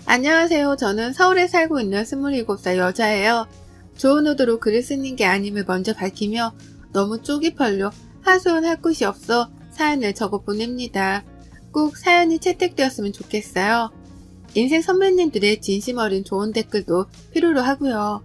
안녕하세요. 저는 서울에 살고 있는 27살 여자예요. 좋은 의도로 글을 쓰는 게 아님을 먼저 밝히며 너무 쪽이 벌려 하소연할 곳이 없어 사연을 적어 보냅니다. 꼭 사연이 채택되었으면 좋겠어요. 인생 선배님들의 진심 어린 좋은 댓글도 필요로 하고요.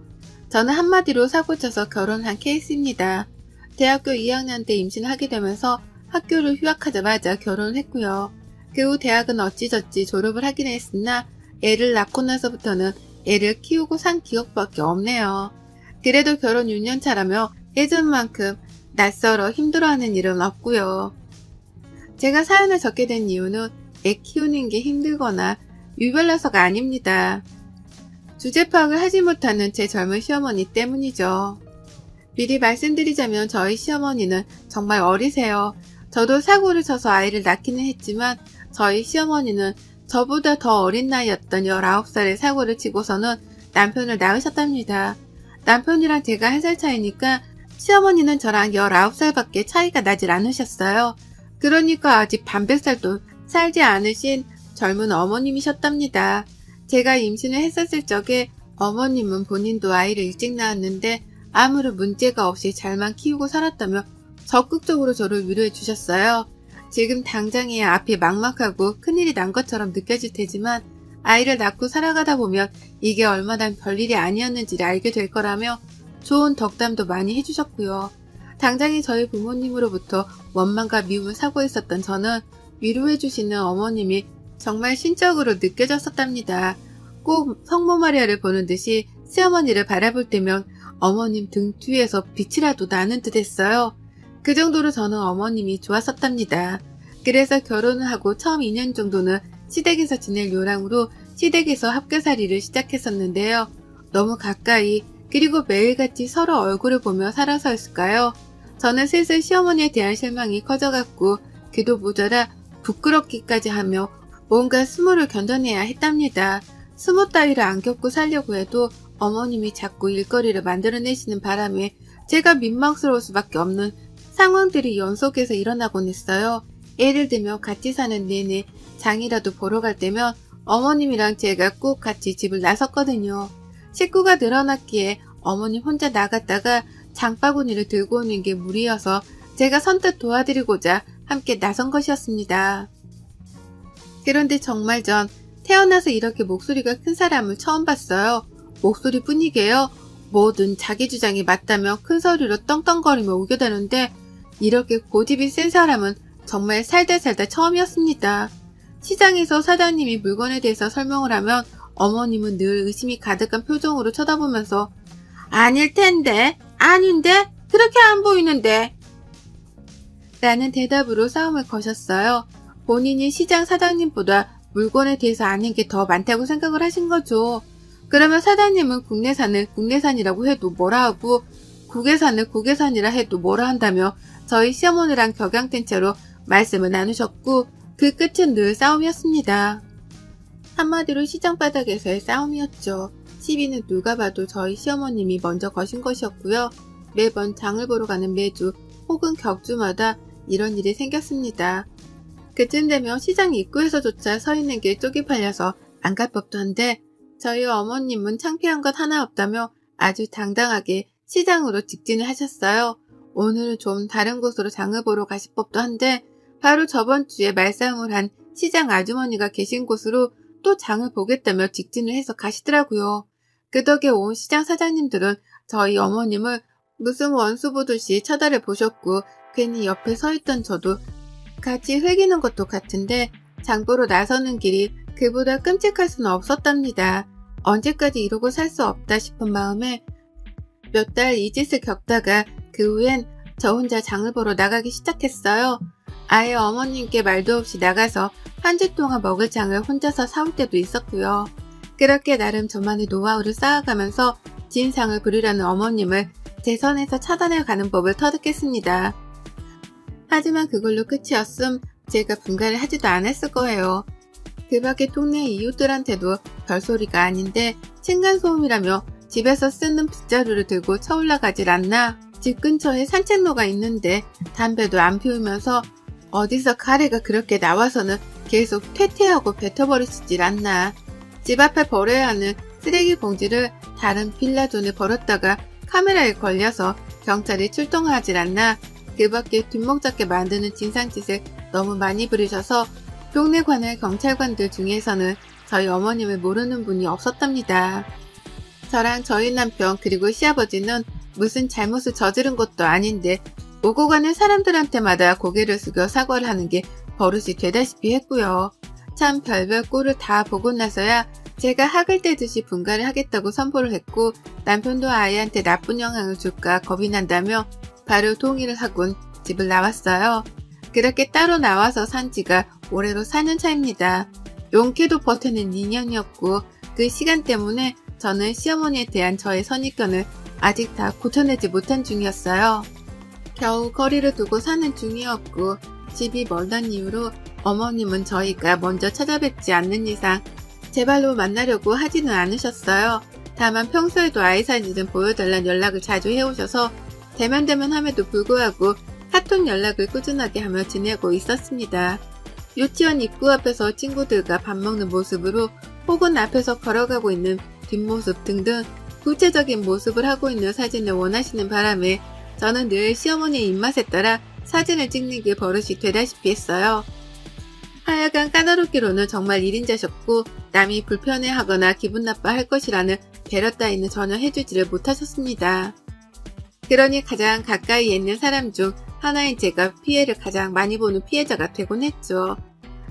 저는 한마디로 사고쳐서 결혼한 케이스입니다. 대학교 2학년 때 임신을 하게 되면서 학교를 휴학하자마자 결혼을 했고요. 그 후 대학은 어찌저찌 졸업을 하긴 했으나 애를 낳고 나서부터는 애를 키우고 산 기억밖에 없네요. 그래도 결혼 6년 차라며 예전만큼 낯설어 힘들어하는 일은 없고요. 제가 사연을 적게 된 이유는 애 키우는 게 힘들거나 유별나서가 아닙니다. 주제 파악을 하지 못하는 제 젊은 시어머니 때문이죠. 미리 말씀드리자면 저희 시어머니는 정말 어리세요. 저도 사고를 쳐서 아이를 낳기는 했지만 저희 시어머니는 저보다 더 어린 나이였던 19살에 사고를 치고서는 남편을 낳으셨답니다. 남편이랑 제가 1살 차이니까 시어머니는 저랑 19살밖에 차이가 나질 않으셨어요. 그러니까 아직 반백살도 살지 않으신 젊은 어머님이셨답니다. 제가 임신을 했었을 적에 어머님은 본인도 아이를 일찍 낳았는데 아무런 문제가 없이 잘만 키우고 살았다며 적극적으로 저를 위로해 주셨어요. 지금 당장에 앞이 막막하고 큰일이 난 것처럼 느껴질 테지만 아이를 낳고 살아가다 보면 이게 얼마나 별일이 아니었는지를 알게 될 거라며 좋은 덕담도 많이 해주셨고요. 당장에 저희 부모님으로부터 원망과 미움을 사고 있었던 저는 위로해주시는 어머님이 정말 신적으로 느껴졌었답니다. 꼭 성모 마리아를 보는 듯이 시어머니를 바라볼 때면 어머님 등 뒤에서 빛이라도 나는 듯 했어요. 그 정도로 저는 어머님이 좋았었답니다. 그래서 결혼을 하고 처음 2년 정도는 시댁에서 지낼 요랑으로 시댁에서 합가살이를 시작했었는데요. 너무 가까이 그리고 매일같이 서로 얼굴을 보며 살아서였을까요? 저는 슬슬 시어머니에 대한 실망이 커져갔고 그도 모자라 부끄럽기까지 하며 뭔가 수모를 견뎌내야 했답니다. 수모 따위를 안 겪고 살려고 해도 어머님이 자꾸 일거리를 만들어내시는 바람에 제가 민망스러울 수밖에 없는 상황들이 연속해서 일어나곤 했어요. 예를 들면 같이 사는 내내 장이라도 보러 갈 때면 어머님이랑 제가 꼭 같이 집을 나섰거든요. 식구가 늘어났기에 어머님 혼자 나갔다가 장바구니를 들고 오는 게 무리여서 제가 선뜻 도와드리고자 함께 나선 것이었습니다. 그런데 정말 전 태어나서 이렇게 목소리가 큰 사람을 처음 봤어요. 목소리뿐이게요. 뭐든 자기 주장이 맞다며 큰 소리로 떵떵거리며 우겨대는데 이렇게 고집이 센 사람은 정말 살다 처음이었습니다. 시장에서 사장님이 물건에 대해서 설명을 하면 어머님은 늘 의심이 가득한 표정으로 쳐다보면서 아닐 텐데, 아닌데, 그렇게 안 보이는데 라는 대답으로 싸움을 거셨어요. 본인이 시장 사장님보다 물건에 대해서 아는 게 더 많다고 생각을 하신 거죠. 그러면 사장님은 국내산을 국내산이라고 해도 뭐라 하고 국외산을 국외산이라 해도 뭐라 한다며 저희 시어머니랑 격양된 채로 말씀을 나누셨고 그 끝은 늘 싸움이었습니다. 한마디로 시장 바닥에서의 싸움이었죠. 시비는 누가 봐도 저희 시어머님이 먼저 거신 것이었고요. 매번 장을 보러 가는 매주 혹은 격주마다 이런 일이 생겼습니다. 그쯤 되면 시장 입구에서조차 서 있는 게 쪽이 팔려서 안 갈 법도 한데 저희 어머님은 창피한 것 하나 없다며 아주 당당하게 시장으로 직진을 하셨어요. 오늘은 좀 다른 곳으로 장을 보러 가실 법도 한데 바로 저번 주에 말싸움을 한 시장 아주머니가 계신 곳으로 또 장을 보겠다며 직진을 해서 가시더라고요. 그 덕에 온 시장 사장님들은 저희 어머님을 무슨 원수 보듯이 쳐다를 보셨고 괜히 옆에 서 있던 저도 같이 흘기는 것도 같은데 장보러 나서는 길이 그보다 끔찍할 수는 없었답니다. 언제까지 이러고 살 수 없다 싶은 마음에 몇 달 이 짓을 겪다가 그 후엔 저 혼자 장을 보러 나가기 시작했어요. 아예 어머님께 말도 없이 나가서 한 주 동안 먹을 장을 혼자서 사올 때도 있었고요. 그렇게 나름 저만의 노하우를 쌓아가면서 진상을 부리려는 어머님을 제 선에서 차단해가는 법을 터득했습니다. 하지만 그걸로 끝이었음 제가 분가를 하지도 않았을 거예요. 그 밖에 동네 이웃들한테도 별소리가 아닌데 층간소음이라며 집에서 쓰는 빗자루를 들고 쳐올라가질 않나. 집 근처에 산책로가 있는데 담배도 안 피우면서 어디서 가래가 그렇게 나와서는 계속 퇴퇴하고 뱉어버리시질 않나. 집 앞에 버려야 하는 쓰레기 봉지를 다른 빌라존에 버렸다가 카메라에 걸려서 경찰이 출동하질 않나 그 밖에 뒷목 잡게 만드는 진상짓을 너무 많이 부리셔서 동네 관할 경찰관들 중에서는 저희 어머님을 모르는 분이 없었답니다. 저랑 저희 남편 그리고 시아버지는 무슨 잘못을 저지른 것도 아닌데 오고 가는 사람들한테마다 고개를 숙여 사과를 하는 게 버릇이 되다시피 했고요. 참 별별 꼴을 다 보고 나서야 제가 학을 떼듯이 분가를 하겠다고 선포를 했고 남편도 아이한테 나쁜 영향을 줄까 겁이 난다며 바로 동의를 하곤 집을 나왔어요. 그렇게 따로 나와서 산 지가 올해로 4년 차입니다. 용케도 버텨낸 2년이었고 그 시간 때문에 저는 시어머니에 대한 저의 선입견을 아직 다 고쳐내지 못한 중이었어요. 겨우 거리를 두고 사는 중이었고 집이 멀던 이유로 어머님은 저희가 먼저 찾아뵙지 않는 이상 제 발로 만나려고 하지는 않으셨어요. 다만 평소에도 아이 사진을 보여달라는 연락을 자주 해오셔서 대면대면 함에도 불구하고 카톡 연락을 꾸준하게 하며 지내고 있었습니다. 유치원 입구 앞에서 친구들과 밥 먹는 모습으로 혹은 앞에서 걸어가고 있는 뒷모습 등등 구체적인 모습을 하고 있는 사진을 원하시는 바람에 저는 늘 시어머니의 입맛에 따라 사진을 찍는 게 버릇이 되다시피 했어요. 하여간 까다롭기로는 정말 1인자셨고 남이 불편해하거나 기분 나빠할 것이라는 배려 따위는 전혀 해주지를 못하셨습니다. 그러니 가장 가까이에 있는 사람 중 하나인 제가 피해를 가장 많이 보는 피해자가 되곤 했죠.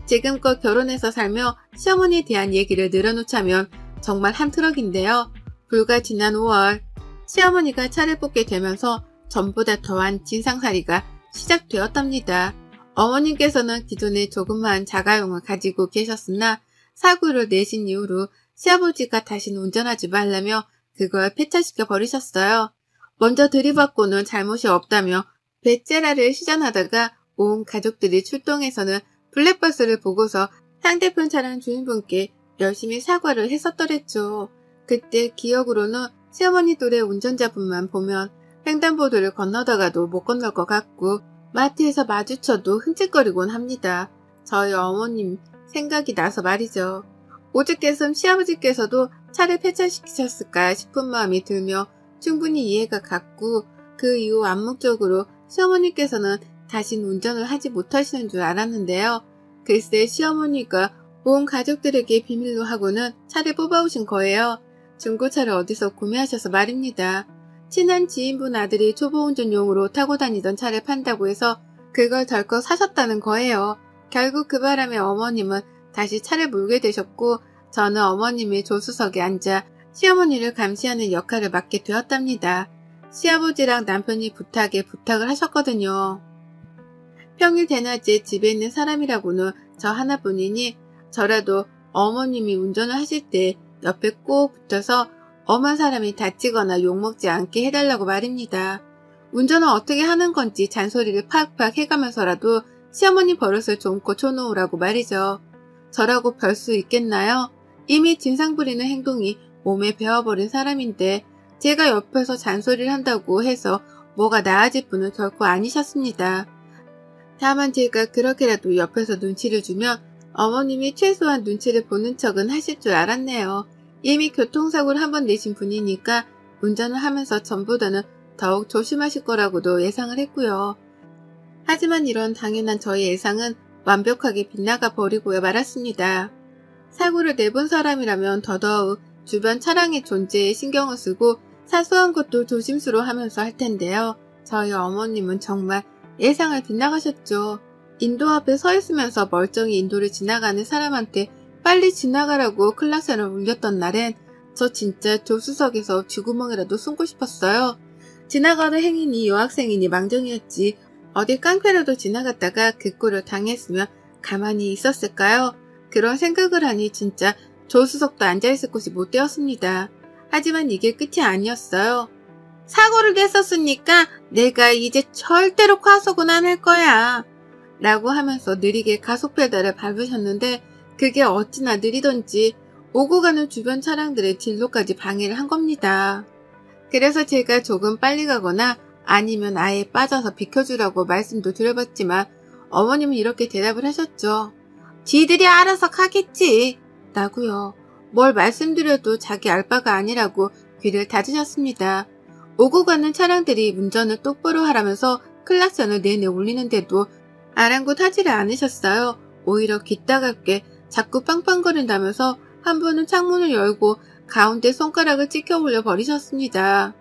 지금껏 결혼해서 살며 시어머니에 대한 얘기를 늘어놓자면 정말 한 트럭인데요. 불과 지난 5월 시어머니가 차를 뽑게 되면서 전보다 더한 진상살이가 시작되었답니다. 어머님께서는 기존에 조그마한 자가용을 가지고 계셨으나 사고를 내신 이후로 시아버지가 다시는 운전하지 말라며 그걸 폐차시켜 버리셨어요. 먼저 들이받고는 잘못이 없다며 베째라를 시전하다가 온 가족들이 출동해서는 블랙버스를 보고서 상대편 차량 주인분께 열심히 사과를 했었더랬죠. 그때 기억으로는 시어머니 또래 운전자분만 보면 횡단보도를 건너다가도 못 건널 것 같고 마트에서 마주쳐도 흠칫거리곤 합니다. 저희 어머님 생각이 나서 말이죠. 오죽했음 시아버지께서도 차를 폐차시키셨을까 싶은 마음이 들며 충분히 이해가 갔고 그 이후 암묵적으로 시어머니께서는 다신 운전을 하지 못하시는 줄 알았는데요. 글쎄 시어머니가 온 가족들에게 비밀로 하고는 차를 뽑아오신 거예요. 중고차를 어디서 구매하셔서 말입니다. 친한 지인분 아들이 초보운전용으로 타고 다니던 차를 판다고 해서 그걸 덜컥 사셨다는 거예요. 결국 그 바람에 어머님은 다시 차를 몰게 되셨고 저는 어머님의 조수석에 앉아 시어머니를 감시하는 역할을 맡게 되었답니다. 시아버지랑 남편이 부탁을 하셨거든요. 평일 대낮에 집에 있는 사람이라고는 저 하나뿐이니 저라도 어머님이 운전을 하실 때 옆에 꼭 붙어서 엄한 사람이 다치거나 욕먹지 않게 해달라고 말입니다. 운전을 어떻게 하는 건지 잔소리를 팍팍 해가면서라도 시어머니 버릇을 좀 고쳐놓으라고 말이죠. 저라고 별 수 있겠나요? 이미 진상 부리는 행동이 몸에 배어버린 사람인데 제가 옆에서 잔소리를 한다고 해서 뭐가 나아질 분은 결코 아니셨습니다. 다만 제가 그렇게라도 옆에서 눈치를 주면 어머님이 최소한 눈치를 보는 척은 하실 줄 알았네요. 이미 교통사고를 한번 내신 분이니까 운전을 하면서 전보다는 더욱 조심하실 거라고도 예상을 했고요. 하지만 이런 당연한 저의 예상은 완벽하게 빗나가 버리고 말았습니다. 사고를 내본 사람이라면 더더욱 주변 차량의 존재에 신경을 쓰고 사소한 것도 조심스러워하면서 할 텐데요. 저희 어머님은 정말 예상을 빗나가셨죠. 인도 앞에 서 있으면서 멀쩡히 인도를 지나가는 사람한테 빨리 지나가라고 클락션을 울렸던 날엔 저 진짜 조수석에서 쥐구멍이라도 숨고 싶었어요. 지나가는 행인이 여학생이니 망정이었지 어디 깡패라도 지나갔다가 그 꼴을 당했으면 가만히 있었을까요? 그런 생각을 하니 진짜 조수석도 앉아있을 곳이 못 되었습니다. 하지만 이게 끝이 아니었어요. 사고를 냈었으니까 내가 이제 절대로 과속은 안 할 거야 라고 하면서 느리게 가속 페달을 밟으셨는데 그게 어찌나 느리던지 오고 가는 주변 차량들의 진로까지 방해를 한 겁니다. 그래서 제가 조금 빨리 가거나 아니면 아예 빠져서 비켜주라고 말씀도 드려봤지만 어머님은 이렇게 대답을 하셨죠. 지들이 알아서 가겠지 라고요. 뭘 말씀드려도 자기 알 바가 아니라고 귀를 닫으셨습니다. 오고 가는 차량들이 운전을 똑바로 하라면서 클락선을 내내 울리는데도 아랑곳하지를 않으셨어요. 오히려 귀따갑게 자꾸 빵빵거린다면서 한 분은 창문을 열고 가운데 손가락을 찍혀 올려 버리셨습니다.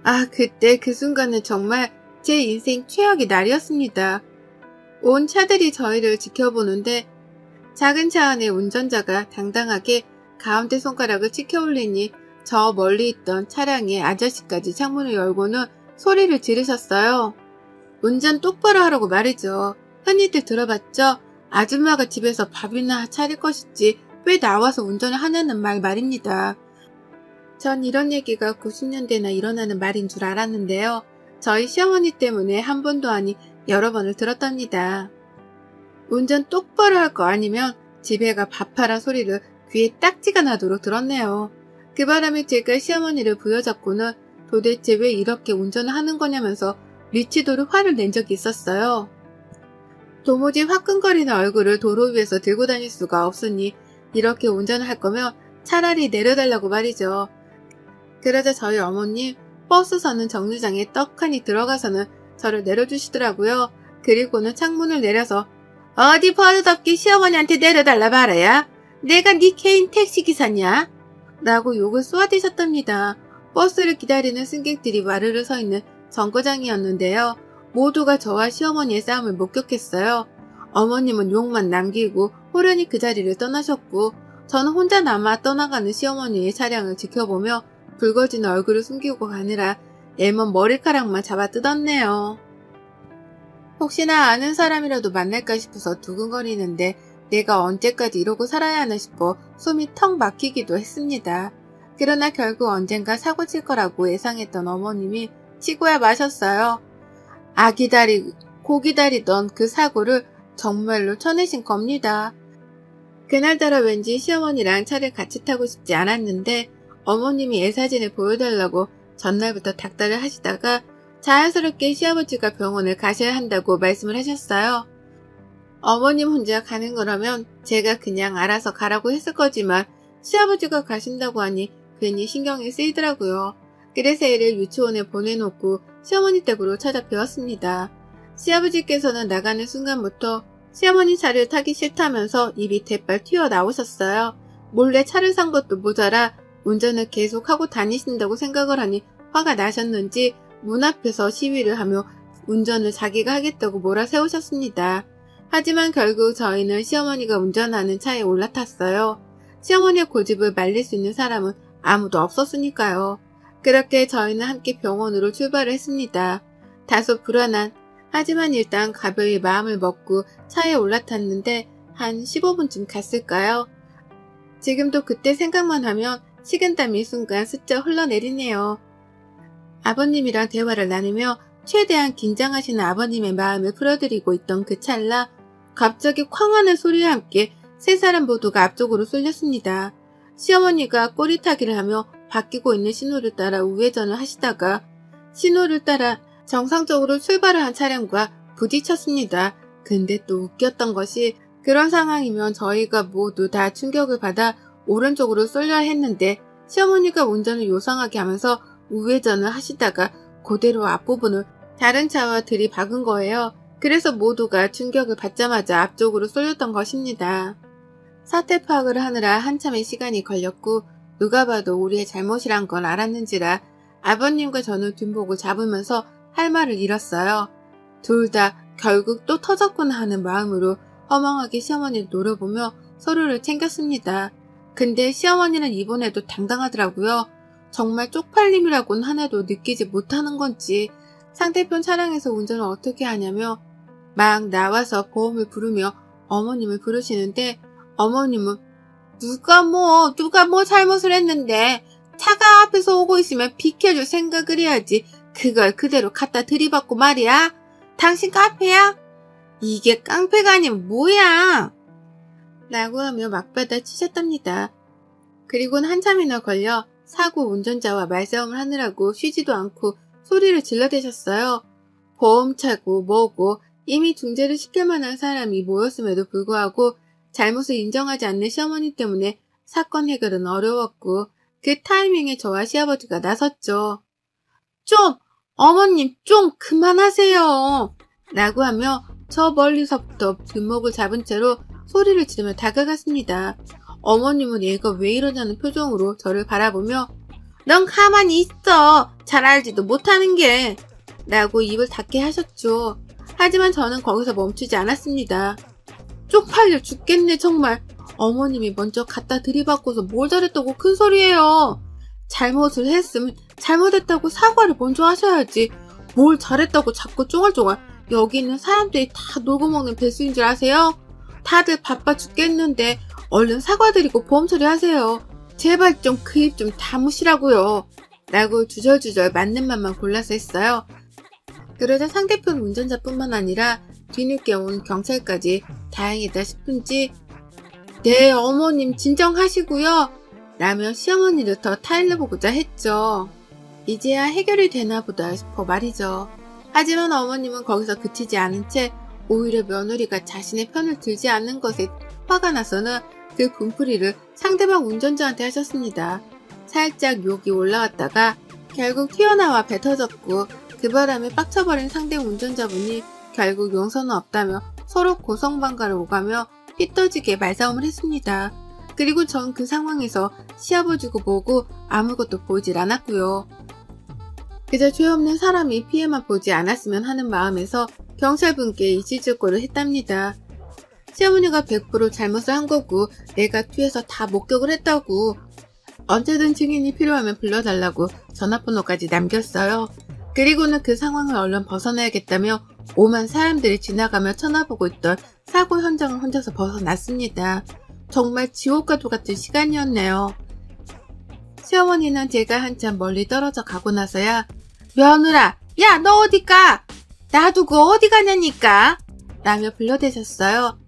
아, 그때 그 순간은 정말 제 인생 최악의 날이었습니다. 온 차들이 저희를 지켜보는데 작은 차 안에 운전자가 당당하게 가운데 손가락을 찍혀 올리니 저 멀리 있던 차량의 아저씨까지 창문을 열고는 소리를 지르셨어요. 운전 똑바로 하라고 말이죠. 흔히들 들어봤죠? 아줌마가 집에서 밥이나 차릴 것이지 왜 나와서 운전을 하냐는 말입니다. 전 이런 얘기가 90년대나 일어나는 말인 줄 알았는데요. 저희 시어머니 때문에 한 번도 아니 여러 번을 들었답니다. 운전 똑바로 할 거 아니면 집에 가 밥하라 소리를 귀에 딱지가 나도록 들었네요. 그 바람에 제가 시어머니를 부여잡고는 도대체 왜 이렇게 운전을 하는 거냐면서 미치도록 화를 낸 적이 있었어요. 도무지 화끈거리는 얼굴을 도로 위에서 들고 다닐 수가 없으니 이렇게 운전을 할 거면 차라리 내려달라고 말이죠. 그러자 저희 어머님 버스 서는 정류장에 떡하니 들어가서는 저를 내려주시더라고요. 그리고는 창문을 내려서 어디 버릇없게 시어머니한테 내려달라 말아야? 내가 네 개인 택시기사냐? 라고 욕을 쏘아대셨답니다. 버스를 기다리는 승객들이 와르르 서 있는 정거장이었는데요. 모두가 저와 시어머니의 싸움을 목격했어요. 어머님은 욕만 남기고 호련히 그 자리를 떠나셨고 저는 혼자 남아 떠나가는 시어머니의 차량을 지켜보며 붉어진 얼굴을 숨기고 가느라 애먼 머리카락만 잡아 뜯었네요. 혹시나 아는 사람이라도 만날까 싶어서 두근거리는데 내가 언제까지 이러고 살아야 하나 싶어 숨이 턱 막히기도 했습니다. 그러나 결국 언젠가 사고 칠 거라고 예상했던 어머님이 치고야 마셨어요. 고 기다리던 그 사고를 정말로 쳐내신 겁니다. 그날따라 왠지 시어머니랑 차를 같이 타고 싶지 않았는데 어머님이 애사진을 보여달라고 전날부터 닥달을 하시다가 자연스럽게 시아버지가 병원을 가셔야 한다고 말씀을 하셨어요. 어머님 혼자 가는 거라면 제가 그냥 알아서 가라고 했을 거지만 시아버지가 가신다고 하니 괜히 신경이 쓰이더라고요. 그래서 애를 유치원에 보내놓고 시어머니 댁으로 찾아뵈었습니다. 시아버지께서는 나가는 순간부터 시어머니 차를 타기 싫다면서 입이 대빨 튀어나오셨어요. 몰래 차를 산 것도 모자라 운전을 계속하고 다니신다고 생각을 하니 화가 나셨는지 문 앞에서 시위를 하며 운전을 자기가 하겠다고 몰아세우셨습니다. 하지만 결국 저희는 시어머니가 운전하는 차에 올라탔어요. 시어머니의 고집을 말릴 수 있는 사람은 아무도 없었으니까요. 그렇게 저희는 함께 병원으로 출발을 했습니다. 다소 불안한 하지만 일단 가벼이 마음을 먹고 차에 올라탔는데 한 15분쯤 갔을까요? 지금도 그때 생각만 하면 식은땀이 순간 스쳐 흘러내리네요. 아버님이랑 대화를 나누며 최대한 긴장하시는 아버님의 마음을 풀어드리고 있던 그 찰나 갑자기 쾅 하는 소리와 함께 세 사람 모두가 앞쪽으로 쏠렸습니다. 시어머니가 꼬리타기를 하며 바뀌고 있는 신호를 따라 우회전을 하시다가 신호를 따라 정상적으로 출발을 한 차량과 부딪혔습니다. 근데 또 웃겼던 것이 그런 상황이면 저희가 모두 다 충격을 받아 오른쪽으로 쏠려야 했는데 시어머니가 운전을 요상하게 하면서 우회전을 하시다가 그대로 앞부분을 다른 차와 들이박은 거예요. 그래서 모두가 충격을 받자마자 앞쪽으로 쏠렸던 것입니다. 사태 파악을 하느라 한참의 시간이 걸렸고 누가 봐도 우리의 잘못이란 건 알았는지라 아버님과 저는 뒷목을 잡으면서 할 말을 잃었어요. 둘 다 결국 또 터졌구나 하는 마음으로 허망하게 시어머니를 노려보며 서로를 챙겼습니다. 근데 시어머니는 이번에도 당당하더라고요. 정말 쪽팔림이라고는 하나도 느끼지 못하는 건지 상대편 차량에서 운전을 어떻게 하냐며 막 나와서 보험을 부르며 어머님을 부르시는데 어머님은 누가 뭐 잘못을 했는데 차가 앞에서 오고 있으면 비켜줄 생각을 해야지 그걸 그대로 갖다 들이받고 말이야. 당신 깡패야? 이게 깡패가 아니면 뭐야? 라고 하며 막받아 치셨답니다. 그리고는 한참이나 걸려 사고 운전자와 말싸움을 하느라고 쉬지도 않고 소리를 질러대셨어요. 보험차고 뭐고 이미 중재를 시킬 만한 사람이 모였음에도 불구하고 잘못을 인정하지 않는 시어머니 때문에 사건 해결은 어려웠고 그 타이밍에 저와 시아버지가 나섰죠. 좀! 어머님 좀 그만하세요! 라고 하며 저 멀리서부터 뒷목을 잡은 채로 소리를 지르며 다가갔습니다. 어머님은 얘가 왜 이러냐는 표정으로 저를 바라보며 넌 가만히 있어! 잘 알지도 못하는 게! 라고 입을 닫게 하셨죠. 하지만 저는 거기서 멈추지 않았습니다. 쪽팔려 죽겠네 정말. 어머님이 먼저 갖다 들이받고서 뭘 잘했다고 큰소리예요. 잘못을 했으면 잘못했다고 사과를 먼저 하셔야지. 뭘 잘했다고 자꾸 쫑알쫑알. 여기 있는 사람들이 다 놀고 먹는 배수인 줄 아세요? 다들 바빠 죽겠는데 얼른 사과드리고 보험 처리하세요. 제발 좀 그 입 좀 다무시라고요. 라고 주절주절 맞는 말만 골라서 했어요. 그러자 상대편 운전자뿐만 아니라 뒤늦게 온 경찰까지 다행이다 싶은지 네 어머님 진정하시고요 라며 시어머니를 더 타일러보고자 했죠. 이제야 해결이 되나 보다 싶어 말이죠. 하지만 어머님은 거기서 그치지 않은 채 오히려 며느리가 자신의 편을 들지 않는 것에 화가 나서는 그 분풀이를 상대방 운전자한테 하셨습니다. 살짝 욕이 올라왔다가 결국 튀어나와 뱉어졌고 그 바람에 빡쳐버린 상대 운전자분이 결국 용서는 없다며 서로 고성방가를 오가며 피 터지게 말싸움을 했습니다. 그리고 전 그 상황에서 시아버지고 뭐고 아무것도 보이질 않았고요. 그저 죄 없는 사람이 피해만 보지 않았으면 하는 마음에서 경찰분께 이실직고를 했답니다. 시어머니가 100% 잘못을 한 거고 내가 뒤에서 다 목격을 했다고 언제든 증인이 필요하면 불러달라고 전화번호까지 남겼어요. 그리고는 그 상황을 얼른 벗어나야겠다며 오만 사람들이 지나가며 쳐다보고 있던 사고 현장을 혼자서 벗어났습니다. 정말 지옥과도 같은 시간이었네요. 시어머니는 제가 한참 멀리 떨어져 가고 나서야 며느라, 야 너 어디 가? 놔두고 어디 가냐니까? 라며 불러대셨어요.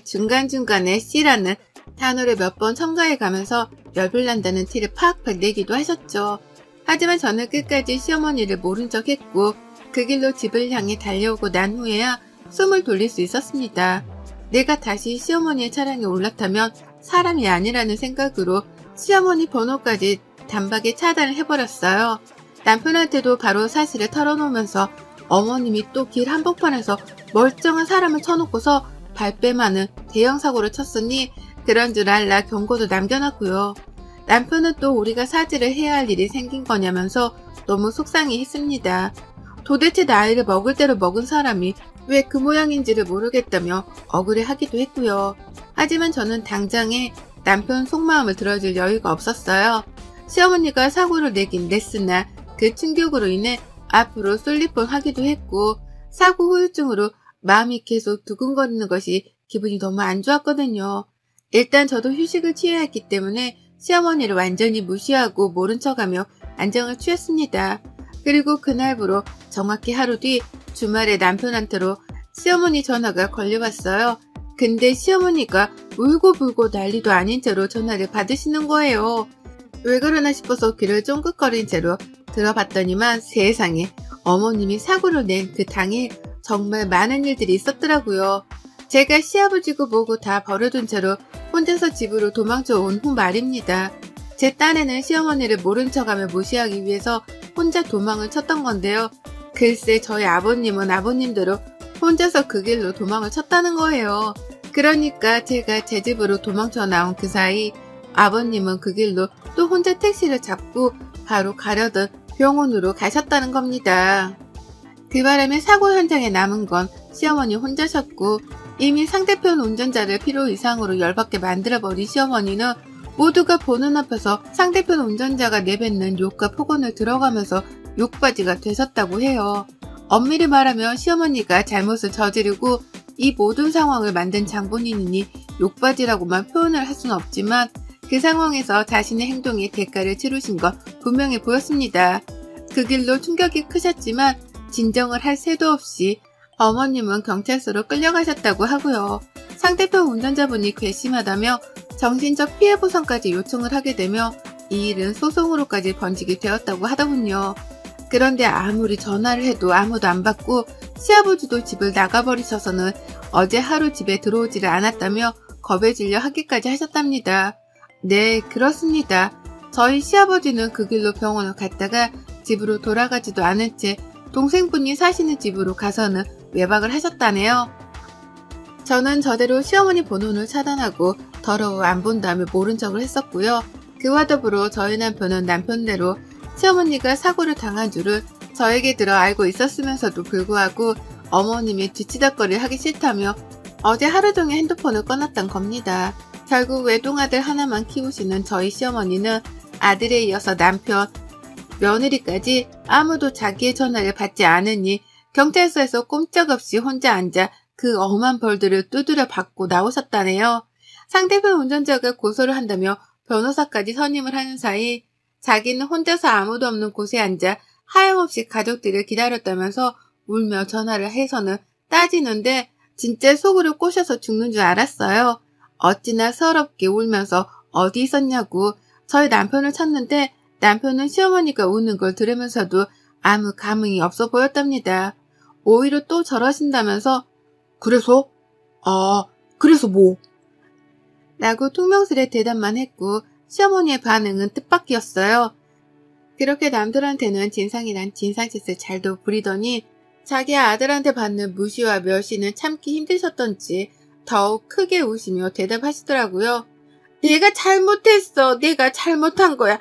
중간중간에 씨라는 단어를 몇 번 첨가해 가면서 열불 난다는 티를 팍팍 내기도 하셨죠. 하지만 저는 끝까지 시어머니를 모른 척 했고 그 길로 집을 향해 달려오고 난 후에야 숨을 돌릴 수 있었습니다. 내가 다시 시어머니의 차량에 올라타면 사람이 아니라는 생각으로 시어머니 번호까지 단박에 차단을 해버렸어요. 남편한테도 바로 사실을 털어놓으면서 어머님이 또 길 한복판에서 멀쩡한 사람을 쳐놓고서 발뺌하는 대형 사고를 쳤으니 그런 줄 알라 경고도 남겨놨고요. 남편은 또 우리가 사죄를 해야 할 일이 생긴 거냐면서 너무 속상해했습니다. 도대체 나이를 먹을 대로 먹은 사람이 왜 그 모양인지를 모르겠다며 억울해하기도 했고요. 하지만 저는 당장에 남편 속마음을 들어줄 여유가 없었어요. 시어머니가 사고를 내긴 냈으나 그 충격으로 인해 앞으로 솔리폰 하기도 했고 사고 후유증으로 마음이 계속 두근거리는 것이 기분이 너무 안 좋았거든요. 일단 저도 휴식을 취해야 했기 때문에 시어머니를 완전히 무시하고 모른 척하며 안정을 취했습니다. 그리고 그날부로 정확히 하루 뒤 주말에 남편한테로 시어머니 전화가 걸려왔어요. 근데 시어머니가 울고불고 난리도 아닌 채로 전화를 받으시는 거예요. 왜 그러나 싶어서 귀를 쫑긋거린 채로 들어봤더니만 세상에 어머님이 사고를 낸 그 당일 정말 많은 일들이 있었더라고요. 제가 시아버지고 뭐고 다 버려둔 채로 혼자서 집으로 도망쳐 온 후 말입니다. 제 딴에는 시어머니를 모른 척하며 무시하기 위해서 혼자 도망을 쳤던 건데요. 글쎄 저희 아버님은 아버님대로 혼자서 그 길로 도망을 쳤다는 거예요. 그러니까 제가 제 집으로 도망쳐 나온 그 사이 아버님은 그 길로 또 혼자 택시를 잡고 바로 가려던 병원으로 가셨다는 겁니다. 그 바람에 사고 현장에 남은 건 시어머니 혼자셨고 이미 상대편 운전자를 필요 이상으로 열받게 만들어버린 시어머니는 모두가 보는 앞에서 상대편 운전자가 내뱉는 욕과 폭언을 들어가면서 욕바지가 되셨다고 해요. 엄밀히 말하면 시어머니가 잘못을 저지르고 이 모든 상황을 만든 장본인이니 욕바지라고만 표현을 할 수는 없지만 그 상황에서 자신의 행동에 대가를 치르신 건 분명해 보였습니다. 그 길로 충격이 크셨지만 진정을 할 새도 없이 어머님은 경찰서로 끌려가셨다고 하고요. 상대편 운전자분이 괘씸하다며 정신적 피해보상까지 요청을 하게 되며 이 일은 소송으로까지 번지게 되었다고 하더군요. 그런데 아무리 전화를 해도 아무도 안 받고 시아버지도 집을 나가버리셔서는 어제 하루 집에 들어오지를 않았다며 겁에 질려 하기까지 하셨답니다. 네, 그렇습니다. 저희 시아버지는 그 길로 병원을 갔다가 집으로 돌아가지도 않은 채 동생분이 사시는 집으로 가서는 외박을 하셨다네요. 저는 저대로 시어머니 번호를 차단하고 더러워 안 본다며 모른 척을 했었고요. 그와 더불어 저희 남편은 남편대로 시어머니가 사고를 당한 줄을 저에게 들어 알고 있었으면서도 불구하고 어머님의 뒤치다거리를 하기 싫다며 어제 하루 종일 핸드폰을 꺼놨던 겁니다. 결국 외동아들 하나만 키우시는 저희 시어머니는 아들에 이어서 남편, 며느리까지 아무도 자기의 전화를 받지 않으니 경찰서에서 꼼짝없이 혼자 앉아 그 엄한 벌들을 두드려 받고 나오셨다네요. 상대편 운전자가 고소를 한다며 변호사까지 선임을 하는 사이 자기는 혼자서 아무도 없는 곳에 앉아 하염없이 가족들을 기다렸다면서 울며 전화를 해서는 따지는데 진짜 속으로 꼬셔서 죽는 줄 알았어요. 어찌나 서럽게 울면서 어디 있었냐고 저희 남편을 찾는데 남편은 시어머니가 우는 걸 들으면서도 아무 감흥이 없어 보였답니다. 오히려 또 저러신다면서 그래서? 그래서 뭐? 라고 퉁명스레 대답만 했고 시어머니의 반응은 뜻밖이었어요. 그렇게 남들한테는 진상이란 진상짓을 잘도 부리더니 자기 아들한테 받는 무시와 멸시는 참기 힘드셨던지 더욱 크게 우시며 대답하시더라고요. 내가 잘못했어. 내가 잘못한 거야.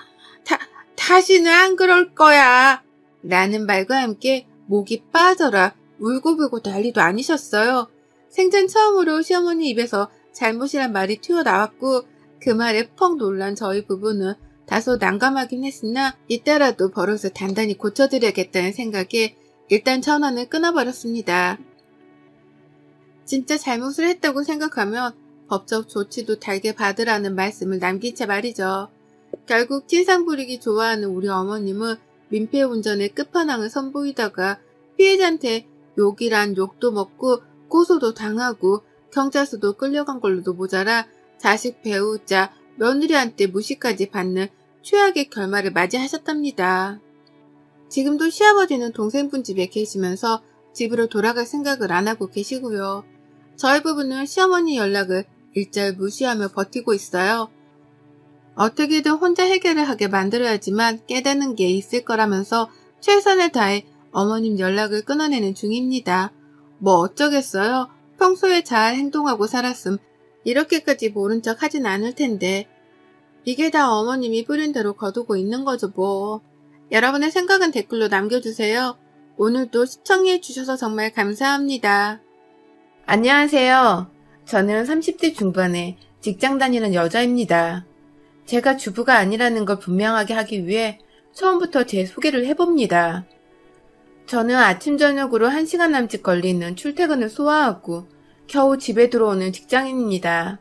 다시는 안 그럴 거야. 라는 말과 함께 목이 빠져라 울고불고 난리도 아니셨어요. 생전 처음으로 시어머니 입에서 잘못이란 말이 튀어나왔고 그 말에 퍽 놀란 저희 부부는 다소 난감하긴 했으나 이따라도 버릇을 단단히 고쳐드려야겠다는 생각에 일단 전화는 끊어버렸습니다. 진짜 잘못을 했다고 생각하면 법적 조치도 달게 받으라는 말씀을 남긴 채 말이죠. 결국 진상 부리기 좋아하는 우리 어머님은 민폐 운전의 끝판왕을 선보이다가 피해자한테 욕이란 욕도 먹고 고소도 당하고 경찰서도 끌려간 걸로도 모자라 자식 배우자 며느리한테 무시까지 받는 최악의 결말을 맞이하셨답니다. 지금도 시아버지는 동생분 집에 계시면서 집으로 돌아갈 생각을 안 하고 계시고요. 저희 부부는 시어머니 연락을 일절 무시하며 버티고 있어요. 어떻게든 혼자 해결을 하게 만들어야지만 깨닫는 게 있을 거라면서 최선을 다해 어머님 연락을 끊어내는 중입니다. 뭐 어쩌겠어요. 평소에 잘 행동하고 살았음 이렇게까지 모른 척 하진 않을 텐데 이게 다 어머님이 뿌린 대로 거두고 있는 거죠 뭐. 여러분의 생각은 댓글로 남겨주세요. 오늘도 시청해주셔서 정말 감사합니다. 안녕하세요. 저는 30대 중반에 직장 다니는 여자입니다. 제가 주부가 아니라는 걸 분명하게 하기 위해 처음부터 제 소개를 해봅니다. 저는 아침 저녁으로 1시간 남짓 걸리는 출퇴근을 소화하고 겨우 집에 들어오는 직장인입니다.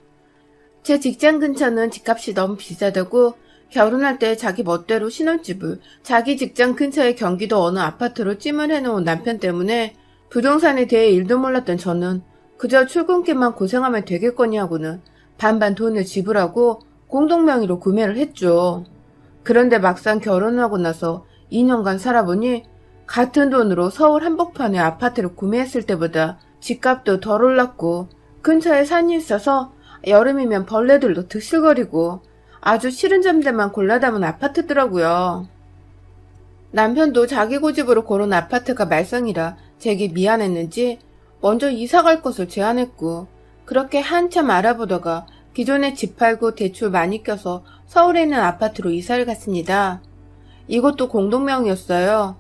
제 직장 근처는 집값이 너무 비싸다고 결혼할 때 자기 멋대로 신혼집을 자기 직장 근처의 경기도 어느 아파트로 찜을 해놓은 남편 때문에 부동산에 대해 일도 몰랐던 저는 그저 출근길만 고생하면 되겠거니 하고는 반반 돈을 지불하고 공동명의로 구매를 했죠. 그런데 막상 결혼하고 나서 2년간 살아보니 같은 돈으로 서울 한복판에 아파트를 구매했을 때보다 집값도 덜 올랐고 근처에 산이 있어서 여름이면 벌레들도 드실거리고 아주 싫은 점들만 골라 담은 아파트더라고요. 남편도 자기 고집으로 고른 아파트가 말썽이라 제게 미안했는지 먼저 이사갈 것을 제안했고 그렇게 한참 알아보다가 기존에 집 팔고 대출 많이 껴서 서울에 있는 아파트로 이사를 갔습니다. 이것도 공동명의였어요.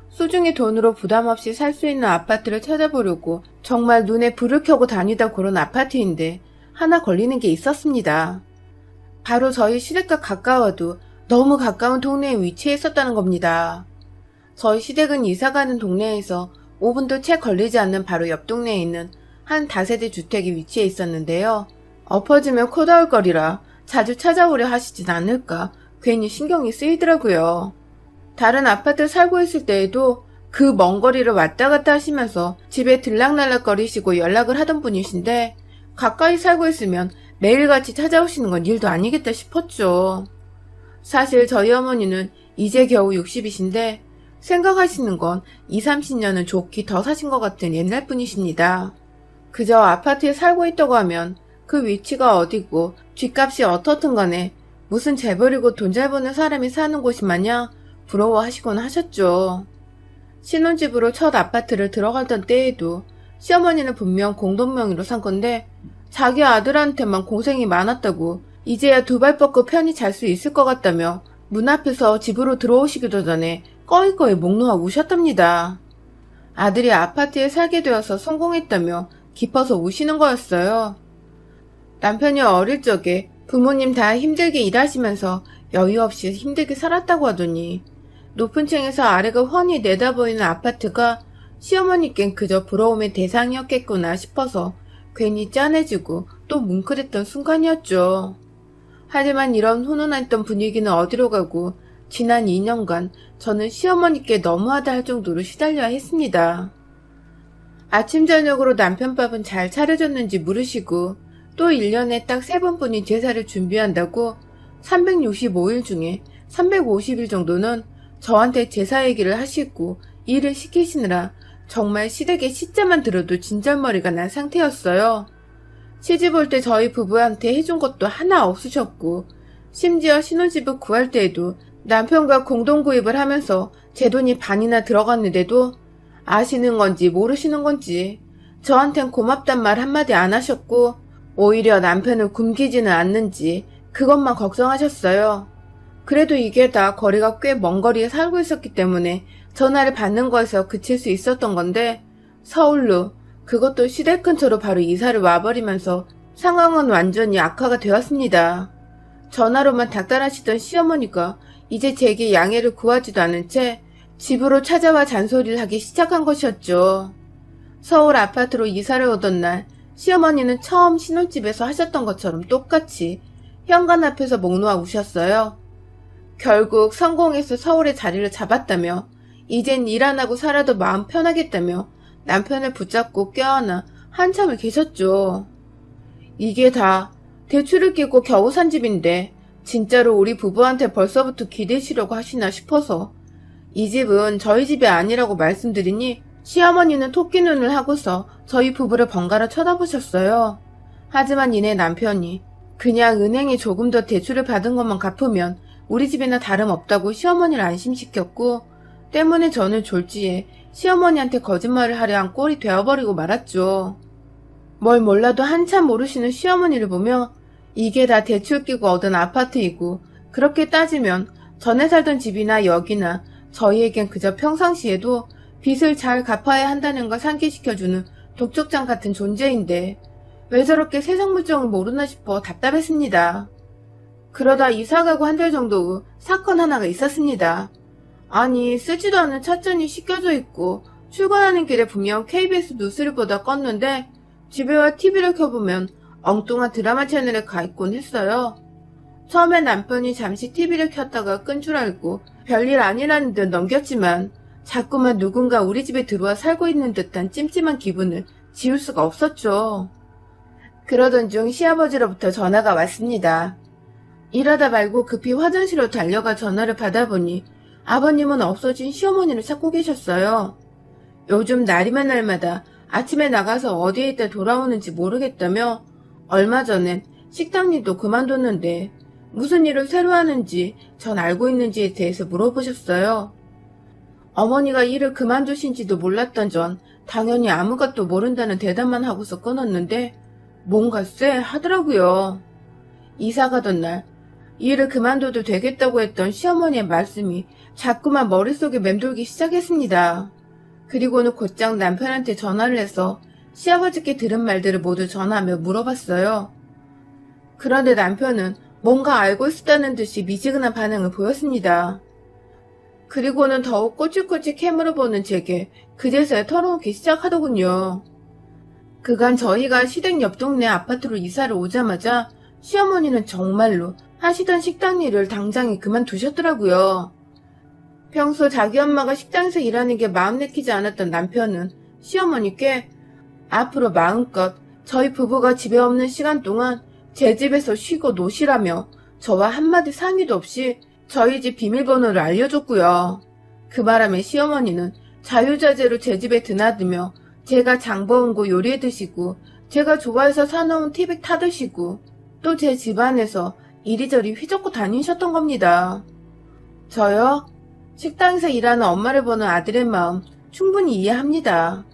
수중의 돈으로 부담없이 살 수 있는 아파트를 찾아보려고 정말 눈에 불을 켜고 다니다 고른 아파트인데 하나 걸리는 게 있었습니다. 바로 저희 시댁과 가까워도 너무 가까운 동네에 위치해 있었다는 겁니다. 저희 시댁은 이사가는 동네에서 5분도 채 걸리지 않는 바로 옆 동네에 있는 한 다세대 주택이 위치해 있었는데요. 엎어지면 코 닿을 거리라 자주 찾아오려 하시진 않을까 괜히 신경이 쓰이더라고요. 다른 아파트 살고 있을 때에도 그 먼 거리를 왔다 갔다 하시면서 집에 들락날락거리시고 연락을 하던 분이신데 가까이 살고 있으면 매일같이 찾아오시는 건 일도 아니겠다 싶었죠. 사실 저희 어머니는 이제 겨우 60이신데 생각하시는 건 20, 30년은 좋게 더 사신 것 같은 옛날 분이십니다. 그저 아파트에 살고 있다고 하면 그 위치가 어디고 뒷값이 어떻든 간에 무슨 재벌이고 돈 잘 버는 사람이 사는 곳이 마냥 부러워하시곤 하셨죠. 신혼집으로 첫 아파트를 들어가던 때에도 시어머니는 분명 공동명의로 산 건데 자기 아들한테만 고생이 많았다고 이제야 두 발 뻗고 편히 잘 수 있을 것 같다며 문 앞에서 집으로 들어오시기도 전에 꺼이꺼이 목 놓아 우셨답니다. 아들이 아파트에 살게 되어서 성공했다며 기뻐서 우시는 거였어요. 남편이 어릴 적에 부모님 다 힘들게 일하시면서 여유 없이 힘들게 살았다고 하더니 높은 층에서 아래가 훤히 내다보이는 아파트가 시어머니껜 그저 부러움의 대상이었겠구나 싶어서 괜히 짠해지고 또 뭉클했던 순간이었죠. 하지만 이런 훈훈했던 분위기는 어디로 가고 지난 2년간 저는 시어머니께 너무하다 할 정도로 시달려야 했습니다. 아침 저녁으로 남편 밥은 잘 차려줬는지 물으시고 또 1년에 딱 3번뿐인 제사를 준비한다고 365일 중에 350일 정도는 저한테 제사 얘기를 하시고 일을 시키시느라 정말 시댁의 시자만 들어도 진절머리가 난 상태였어요. 시집 올 때 저희 부부한테 해준 것도 하나 없으셨고 심지어 신혼집을 구할 때에도 남편과 공동구입을 하면서 제 돈이 반이나 들어갔는데도 아시는 건지 모르시는 건지 저한텐 고맙단 말 한마디 안 하셨고 오히려 남편을 굶기지는 않는지 그것만 걱정하셨어요. 그래도 이게 다 거리가 꽤 먼 거리에 살고 있었기 때문에 전화를 받는 거에서 그칠 수 있었던 건데 서울로 그것도 시댁 근처로 바로 이사를 와버리면서 상황은 완전히 악화가 되었습니다. 전화로만 닥달하시던 시어머니가 이제 제게 양해를 구하지도 않은 채 집으로 찾아와 잔소리를 하기 시작한 것이었죠. 서울 아파트로 이사를 오던 날 시어머니는 처음 신혼집에서 하셨던 것처럼 똑같이 현관 앞에서 목 놓아 우셨어요. 결국 성공해서 서울에 자리를 잡았다며 이젠 일 안 하고 살아도 마음 편하겠다며 남편을 붙잡고 껴안아 한참을 계셨죠. 이게 다 대출을 끼고 겨우 산 집인데 진짜로 우리 부부한테 벌써부터 기대시려고 하시나 싶어서 이 집은 저희 집이 아니라고 말씀드리니 시어머니는 토끼 눈을 하고서 저희 부부를 번갈아 쳐다보셨어요. 하지만 이내 남편이 그냥 은행에 조금 더 대출을 받은 것만 갚으면 우리 집이나 다름없다고 시어머니를 안심시켰고 때문에 저는 졸지에 시어머니한테 거짓말을 하려 한 꼴이 되어버리고 말았죠. 뭘 몰라도 한참 모르시는 시어머니를 보며 이게 다 대출 끼고 얻은 아파트이고 그렇게 따지면 전에 살던 집이나 여기나 저희에겐 그저 평상시에도 빚을 잘 갚아야 한다는 걸 상기시켜주는 독촉장 같은 존재인데 왜 저렇게 세상 물정을 모르나 싶어 답답했습니다. 그러다 이사가고 한 달 정도 후 사건 하나가 있었습니다. 아니 쓰지도 않은 찻잔이 씻겨져 있고 출근하는 길에 분명 KBS 뉴스를 보다 껐는데 집에 와 TV를 켜보면 엉뚱한 드라마 채널에 가있곤 했어요. 처음엔 남편이 잠시 TV를 켰다가 끈 줄 알고 별일 아니라는 듯 넘겼지만 자꾸만 누군가 우리 집에 들어와 살고 있는 듯한 찜찜한 기분을 지울 수가 없었죠. 그러던 중 시아버지로부터 전화가 왔습니다. 일하다 말고 급히 화장실로 달려가 전화를 받아보니 아버님은 없어진 시어머니를 찾고 계셨어요. 요즘 날이면 날마다 아침에 나가서 어디에 있다 돌아오는지 모르겠다며 얼마 전엔 식당 일도 그만뒀는데 무슨 일을 새로 하는지 전 알고 있는지에 대해서 물어보셨어요. 어머니가 일을 그만두신지도 몰랐던 전 당연히 아무것도 모른다는 대답만 하고서 끊었는데 뭔가 쎄 하더라고요. 이사 가던 날 일을 그만둬도 되겠다고 했던 시어머니의 말씀이 자꾸만 머릿속에 맴돌기 시작했습니다. 그리고는 곧장 남편한테 전화를 해서 시아버지께 들은 말들을 모두 전하며 물어봤어요. 그런데 남편은 뭔가 알고 있었다는 듯이 미지근한 반응을 보였습니다. 그리고는 더욱 꼬치꼬치 캐물어 보는 제게 그제서야 털어놓기 시작하더군요. 그간 저희가 시댁 옆 동네 아파트로 이사를 오자마자 시어머니는 정말로 하시던 식당 일을 당장에 그만두셨더라고요. 평소 자기 엄마가 식당에서 일하는 게 마음 내키지 않았던 남편은 시어머니께 앞으로 마음껏 저희 부부가 집에 없는 시간 동안 제 집에서 쉬고 노시라며 저와 한마디 상의도 없이 저희 집 비밀번호를 알려줬고요. 그 바람에 시어머니는 자유자재로 제 집에 드나들며 제가 장보은 거 요리해 드시고 제가 좋아해서 사놓은 티백 타드시고 또 제 집안에서 이리저리 휘젓고 다니셨던 겁니다. 저요? 식당에서 일하는 엄마를 보는 아들의 마음 충분히 이해합니다.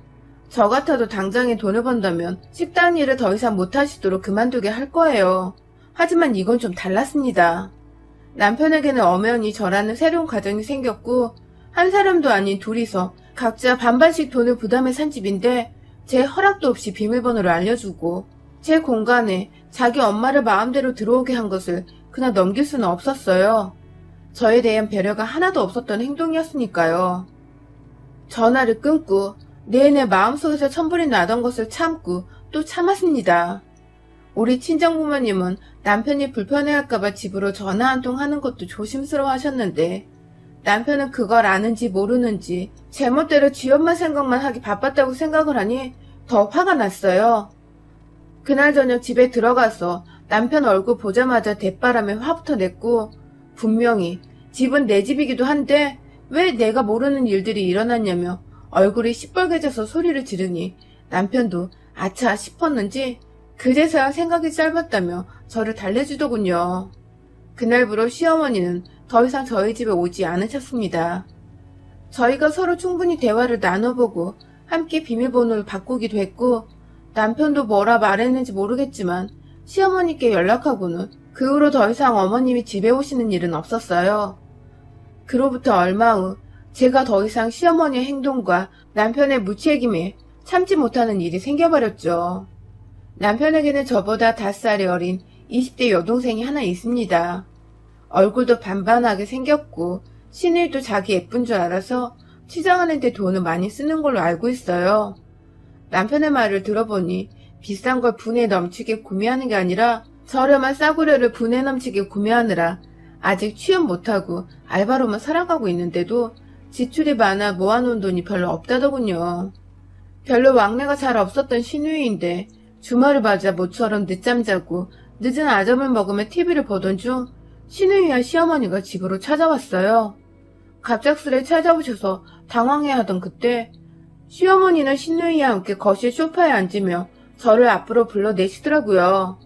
저 같아도 당장에 돈을 번다면 식당 일을 더 이상 못하시도록 그만두게 할 거예요. 하지만 이건 좀 달랐습니다. 남편에게는 엄연히 저라는 새로운 가정이 생겼고 한 사람도 아닌 둘이서 각자 반반씩 돈을 부담해 산 집인데 제 허락도 없이 비밀번호를 알려주고 제 공간에 자기 엄마를 마음대로 들어오게 한 것을 그냥 넘길 수는 없었어요. 저에 대한 배려가 하나도 없었던 행동이었으니까요. 전화를 끊고 내내 마음속에서 천불이 나던 것을 참고 또 참았습니다. 우리 친정부모님은 남편이 불편해할까봐 집으로 전화 한 통 하는 것도 조심스러워 하셨는데 남편은 그걸 아는지 모르는지 제멋대로 지 엄마 생각만 하기 바빴다고 생각을 하니 더 화가 났어요. 그날 저녁 집에 들어가서 남편 얼굴 보자마자 대바람에 화부터 냈고 분명히 집은 내 집이기도 한데 왜 내가 모르는 일들이 일어났냐며 얼굴이 시뻘개져서 소리를 지르니 남편도 아차 싶었는지 그제서야 생각이 짧았다며 저를 달래주더군요. 그날부로 시어머니는 더 이상 저희 집에 오지 않으셨습니다. 저희가 서로 충분히 대화를 나눠보고 함께 비밀번호를 바꾸기도 했고 남편도 뭐라 말했는지 모르겠지만 시어머니께 연락하고는 그 후로 더 이상 어머님이 집에 오시는 일은 없었어요. 그로부터 얼마 후 제가 더 이상 시어머니의 행동과 남편의 무책임에 참지 못하는 일이 생겨버렸죠. 남편에게는 저보다 5살이 어린 20대 여동생이 하나 있습니다. 얼굴도 반반하게 생겼고 시누이도 자기 예쁜 줄 알아서 치장하는 데 돈을 많이 쓰는 걸로 알고 있어요. 남편의 말을 들어보니 비싼 걸 분에 넘치게 구매하는 게 아니라 저렴한 싸구려를 분에 넘치게 구매하느라 아직 취업 못하고 알바로만 살아가고 있는데도 지출이 많아 모아놓은 돈이 별로 없다더군요. 별로 왕래가 잘 없었던 시누이인데 주말을 맞아 모처럼 늦잠 자고 늦은 아점을 먹으며 TV를 보던 중 시누이와 시어머니가 집으로 찾아왔어요. 갑작스레 찾아오셔서 당황해하던 그때 시어머니는 시누이와 함께 거실 소파에 앉으며 저를 앞으로 불러내시더라고요.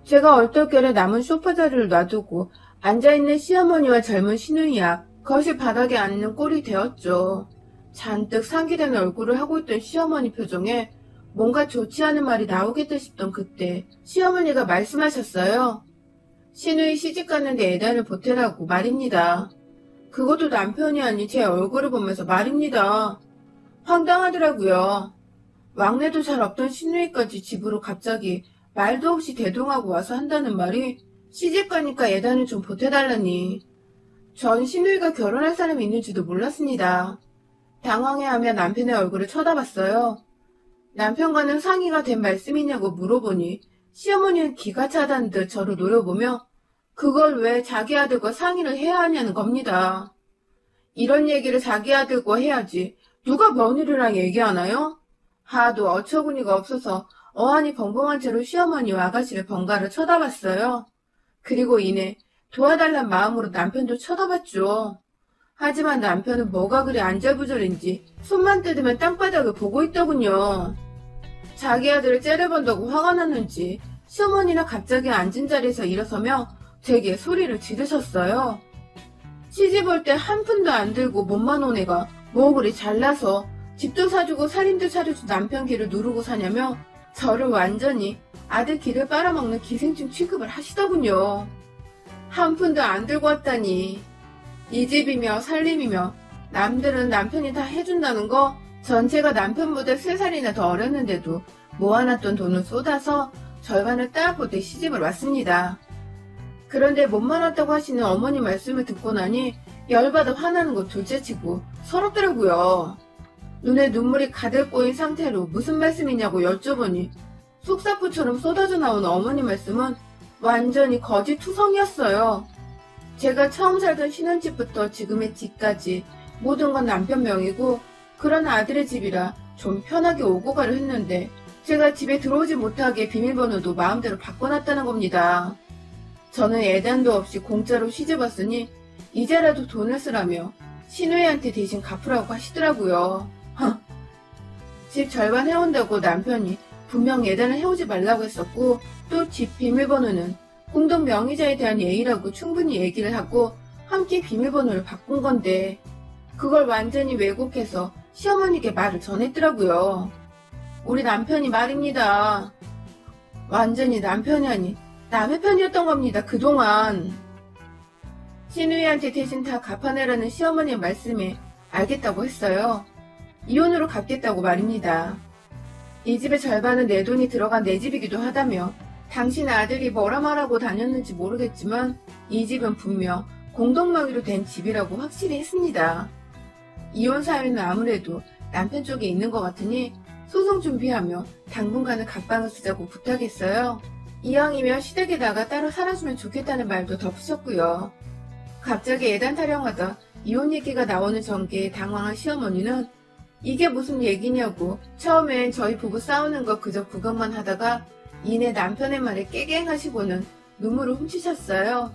제가 얼떨결에 남은 소파 자리를 놔두고 앉아있는 시어머니와 젊은 시누이와 거실 바닥에 앉는 꼴이 되었죠. 잔뜩 상기된 얼굴을 하고 있던 시어머니 표정에 뭔가 좋지 않은 말이 나오겠다 싶던 그때 시어머니가 말씀하셨어요. 시누이 시집갔는데 애단을 보태라고 말입니다. 그것도 남편이 아닌 제 얼굴을 보면서 말입니다. 황당하더라고요. 왕래도 잘 없던 시누이까지 집으로 갑자기 말도 없이 대동하고 와서 한다는 말이 시집가니까 애단을 좀 보태달라니. 전 시누이가 결혼할 사람이 있는지도 몰랐습니다. 당황해하며 남편의 얼굴을 쳐다봤어요. 남편과는 상의가 된 말씀이냐고 물어보니 시어머니는 기가 차다는 듯 저를 노려보며 그걸 왜 자기 아들과 상의를 해야 하냐는 겁니다. 이런 얘기를 자기 아들과 해야지 누가 며느리랑 얘기하나요? 하도 어처구니가 없어서 어안이 벙벙한 채로 시어머니와 아가씨를 번갈아 쳐다봤어요. 그리고 이내 도와달란 마음으로 남편도 쳐다봤죠. 하지만 남편은 뭐가 그리 안절부절인지 손만 뜯으면 땅바닥을 보고 있더군요. 자기 아들을 째려본다고 화가 났는지 시어머니는 갑자기 앉은 자리에서 일어서며 제게 소리를 지르셨어요. 시집 올 때 한 푼도 안 들고 몸만 온 애가 뭐 그리 잘나서 집도 사주고 살림도 차려준 남편 길을 누르고 사냐며 저를 완전히 아들 길을 빨아먹는 기생충 취급을 하시더군요. 한 푼도 안 들고 왔다니. 이 집이며 살림이며 남들은 남편이 다 해준다는 거 전체가 남편보다 3살이나 더 어렸는데도 모아놨던 돈을 쏟아서 절반을 따보듯 시집을 왔습니다. 그런데 몸만 왔다고 하시는 어머니 말씀을 듣고 나니 열받아 화나는 것 둘째치고 서럽더라고요. 눈에 눈물이 가득 고인 상태로 무슨 말씀이냐고 여쭤보니 속사포처럼 쏟아져 나오는 어머니 말씀은 완전히 거짓투성이었어요. 제가 처음 살던 신혼집부터 지금의 집까지 모든 건 남편 명이고 그런 아들의 집이라 좀 편하게 오고 가려 했는데 제가 집에 들어오지 못하게 비밀번호도 마음대로 바꿔놨다는 겁니다. 저는 애단도 없이 공짜로 시집 왔으니 이제라도 돈을 쓰라며 시누이한테 대신 갚으라고 하시더라고요. 집 절반 해온다고 남편이 분명 예단을 해오지 말라고 했었고 또 집 비밀번호는 공동 명의자에 대한 예의라고 충분히 얘기를 하고 함께 비밀번호를 바꾼 건데 그걸 완전히 왜곡해서 시어머니께 말을 전했더라고요. 우리 남편이 말입니다. 완전히 남편이 아닌 남의 편이었던 겁니다. 그동안. 신우이한테 대신 다 갚아내라는 시어머니의 말씀에 알겠다고 했어요. 이혼으로 갚겠다고 말입니다. 이 집의 절반은 내 돈이 들어간 내 집이기도 하다며 당신 아들이 뭐라 말하고 다녔는지 모르겠지만 이 집은 분명 공동명의로 된 집이라고 확실히 했습니다. 이혼 사유는 아무래도 남편 쪽에 있는 것 같으니 소송 준비하며 당분간은 갑방을 쓰자고 부탁했어요. 이왕이면 시댁에다가 따로 살아주면 좋겠다는 말도 덧붙였고요. 갑자기 예단 타령하다 이혼 얘기가 나오는 전개에 당황한 시어머니는 이게 무슨 얘기냐고 처음엔 저희 부부 싸우는 거 그저 구경만 하다가 이내 남편의 말에 깨갱하시고는 눈물을 훔치셨어요.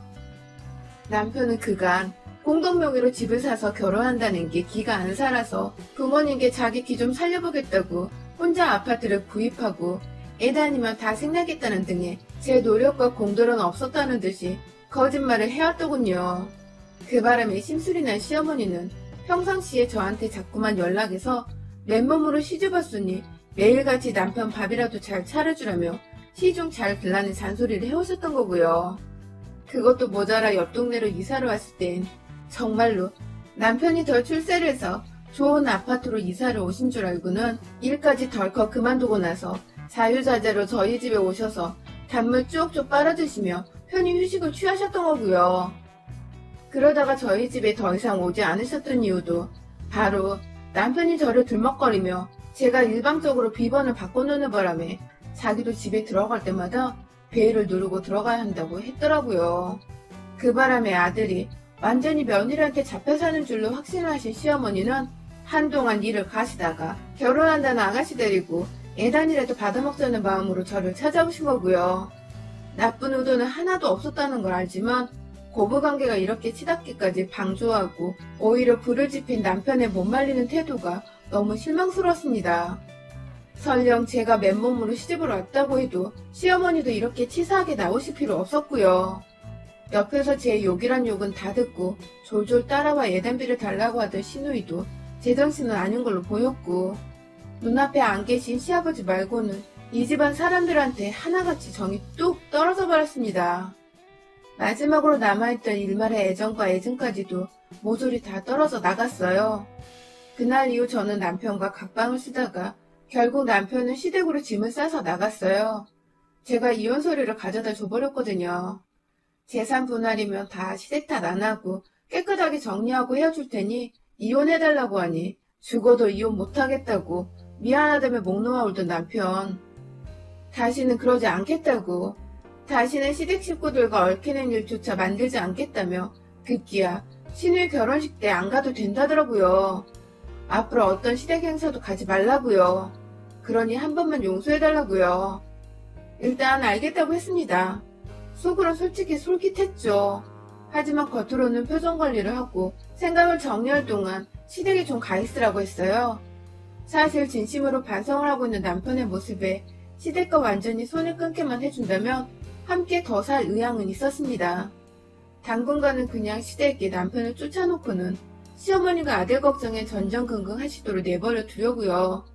남편은 그간 공동명의로 집을 사서 결혼한다는 게 기가 안 살아서 부모님께 자기 기 좀 살려보겠다고 혼자 아파트를 구입하고 애다니면 다 생나겠다는 등의 제 노력과 공들은 없었다는 듯이 거짓말을 해왔더군요. 그 바람에 심술이 난 시어머니는 평상시에 저한테 자꾸만 연락해서 맨몸으로 시집왔으니 매일같이 남편 밥이라도 잘 차려주라며 시중 잘 들라는 잔소리를 해오셨던 거고요. 그것도 모자라 옆 동네로 이사를 왔을 땐 정말로 남편이 덜 출세를 해서 좋은 아파트로 이사를 오신 줄 알고는 일까지 덜컥 그만두고 나서 자유자재로 저희 집에 오셔서 단물 쭉쭉 빨아드시며 편히 휴식을 취하셨던 거고요. 그러다가 저희 집에 더 이상 오지 않으셨던 이유도 바로 남편이 저를 들먹거리며 제가 일방적으로 비번을 바꿔놓는 바람에 자기도 집에 들어갈 때마다 베일을 누르고 들어가야 한다고 했더라고요. 그 바람에 아들이 완전히 며느리한테 잡혀 사는 줄로 확신을 하신 시어머니는 한동안 일을 가시다가 결혼한다는 아가씨 데리고 애단이라도 받아먹자는 마음으로 저를 찾아오신 거고요. 나쁜 의도는 하나도 없었다는 걸 알지만 고부관계가 이렇게 치닫기까지 방조하고 오히려 불을 지핀 남편의 못 말리는 태도가 너무 실망스러웠습니다. 설령 제가 맨몸으로 시집을 왔다고 해도 시어머니도 이렇게 치사하게 나오실 필요 없었고요. 옆에서 제 욕이란 욕은 다 듣고 졸졸 따라와 예단비를 달라고 하던 시누이도 제정신은 아닌 걸로 보였고 눈앞에 안 계신 시아버지 말고는 이 집안 사람들한테 하나같이 정이 뚝 떨어져 버렸습니다. 마지막으로 남아있던 일말의 애정과 애증까지도 모조리 다 떨어져 나갔어요. 그날 이후 저는 남편과 각방을 쓰다가 결국 남편은 시댁으로 짐을 싸서 나갔어요. 제가 이혼 서류를 가져다 줘버렸거든요. 재산 분할이면 다 시댁 탓 안 하고 깨끗하게 정리하고 헤어줄 테니 이혼해달라고 하니 죽어도 이혼 못하겠다고 미안하다며 목 놓아 울던 남편. 다시는 그러지 않겠다고, 다시는 시댁 식구들과 얽히는 일조차 만들지 않겠다며 급기야 시누이 결혼식 때 안 가도 된다더라고요. 앞으로 어떤 시댁 행사도 가지 말라고요. 그러니 한 번만 용서해달라고요. 일단 알겠다고 했습니다. 속으론 솔직히 솔깃했죠. 하지만 겉으로는 표정 관리를 하고 생각을 정리할 동안 시댁에 좀 가 있으라고 했어요. 사실 진심으로 반성을 하고 있는 남편의 모습에 시댁과 완전히 손을 끊기만 해준다면 함께 더 살 의향은 있었습니다. 당분간은 그냥 시댁에 남편을 쫓아놓고는 시어머니가 아들 걱정에 전전긍긍 하시도록 내버려 두려고요.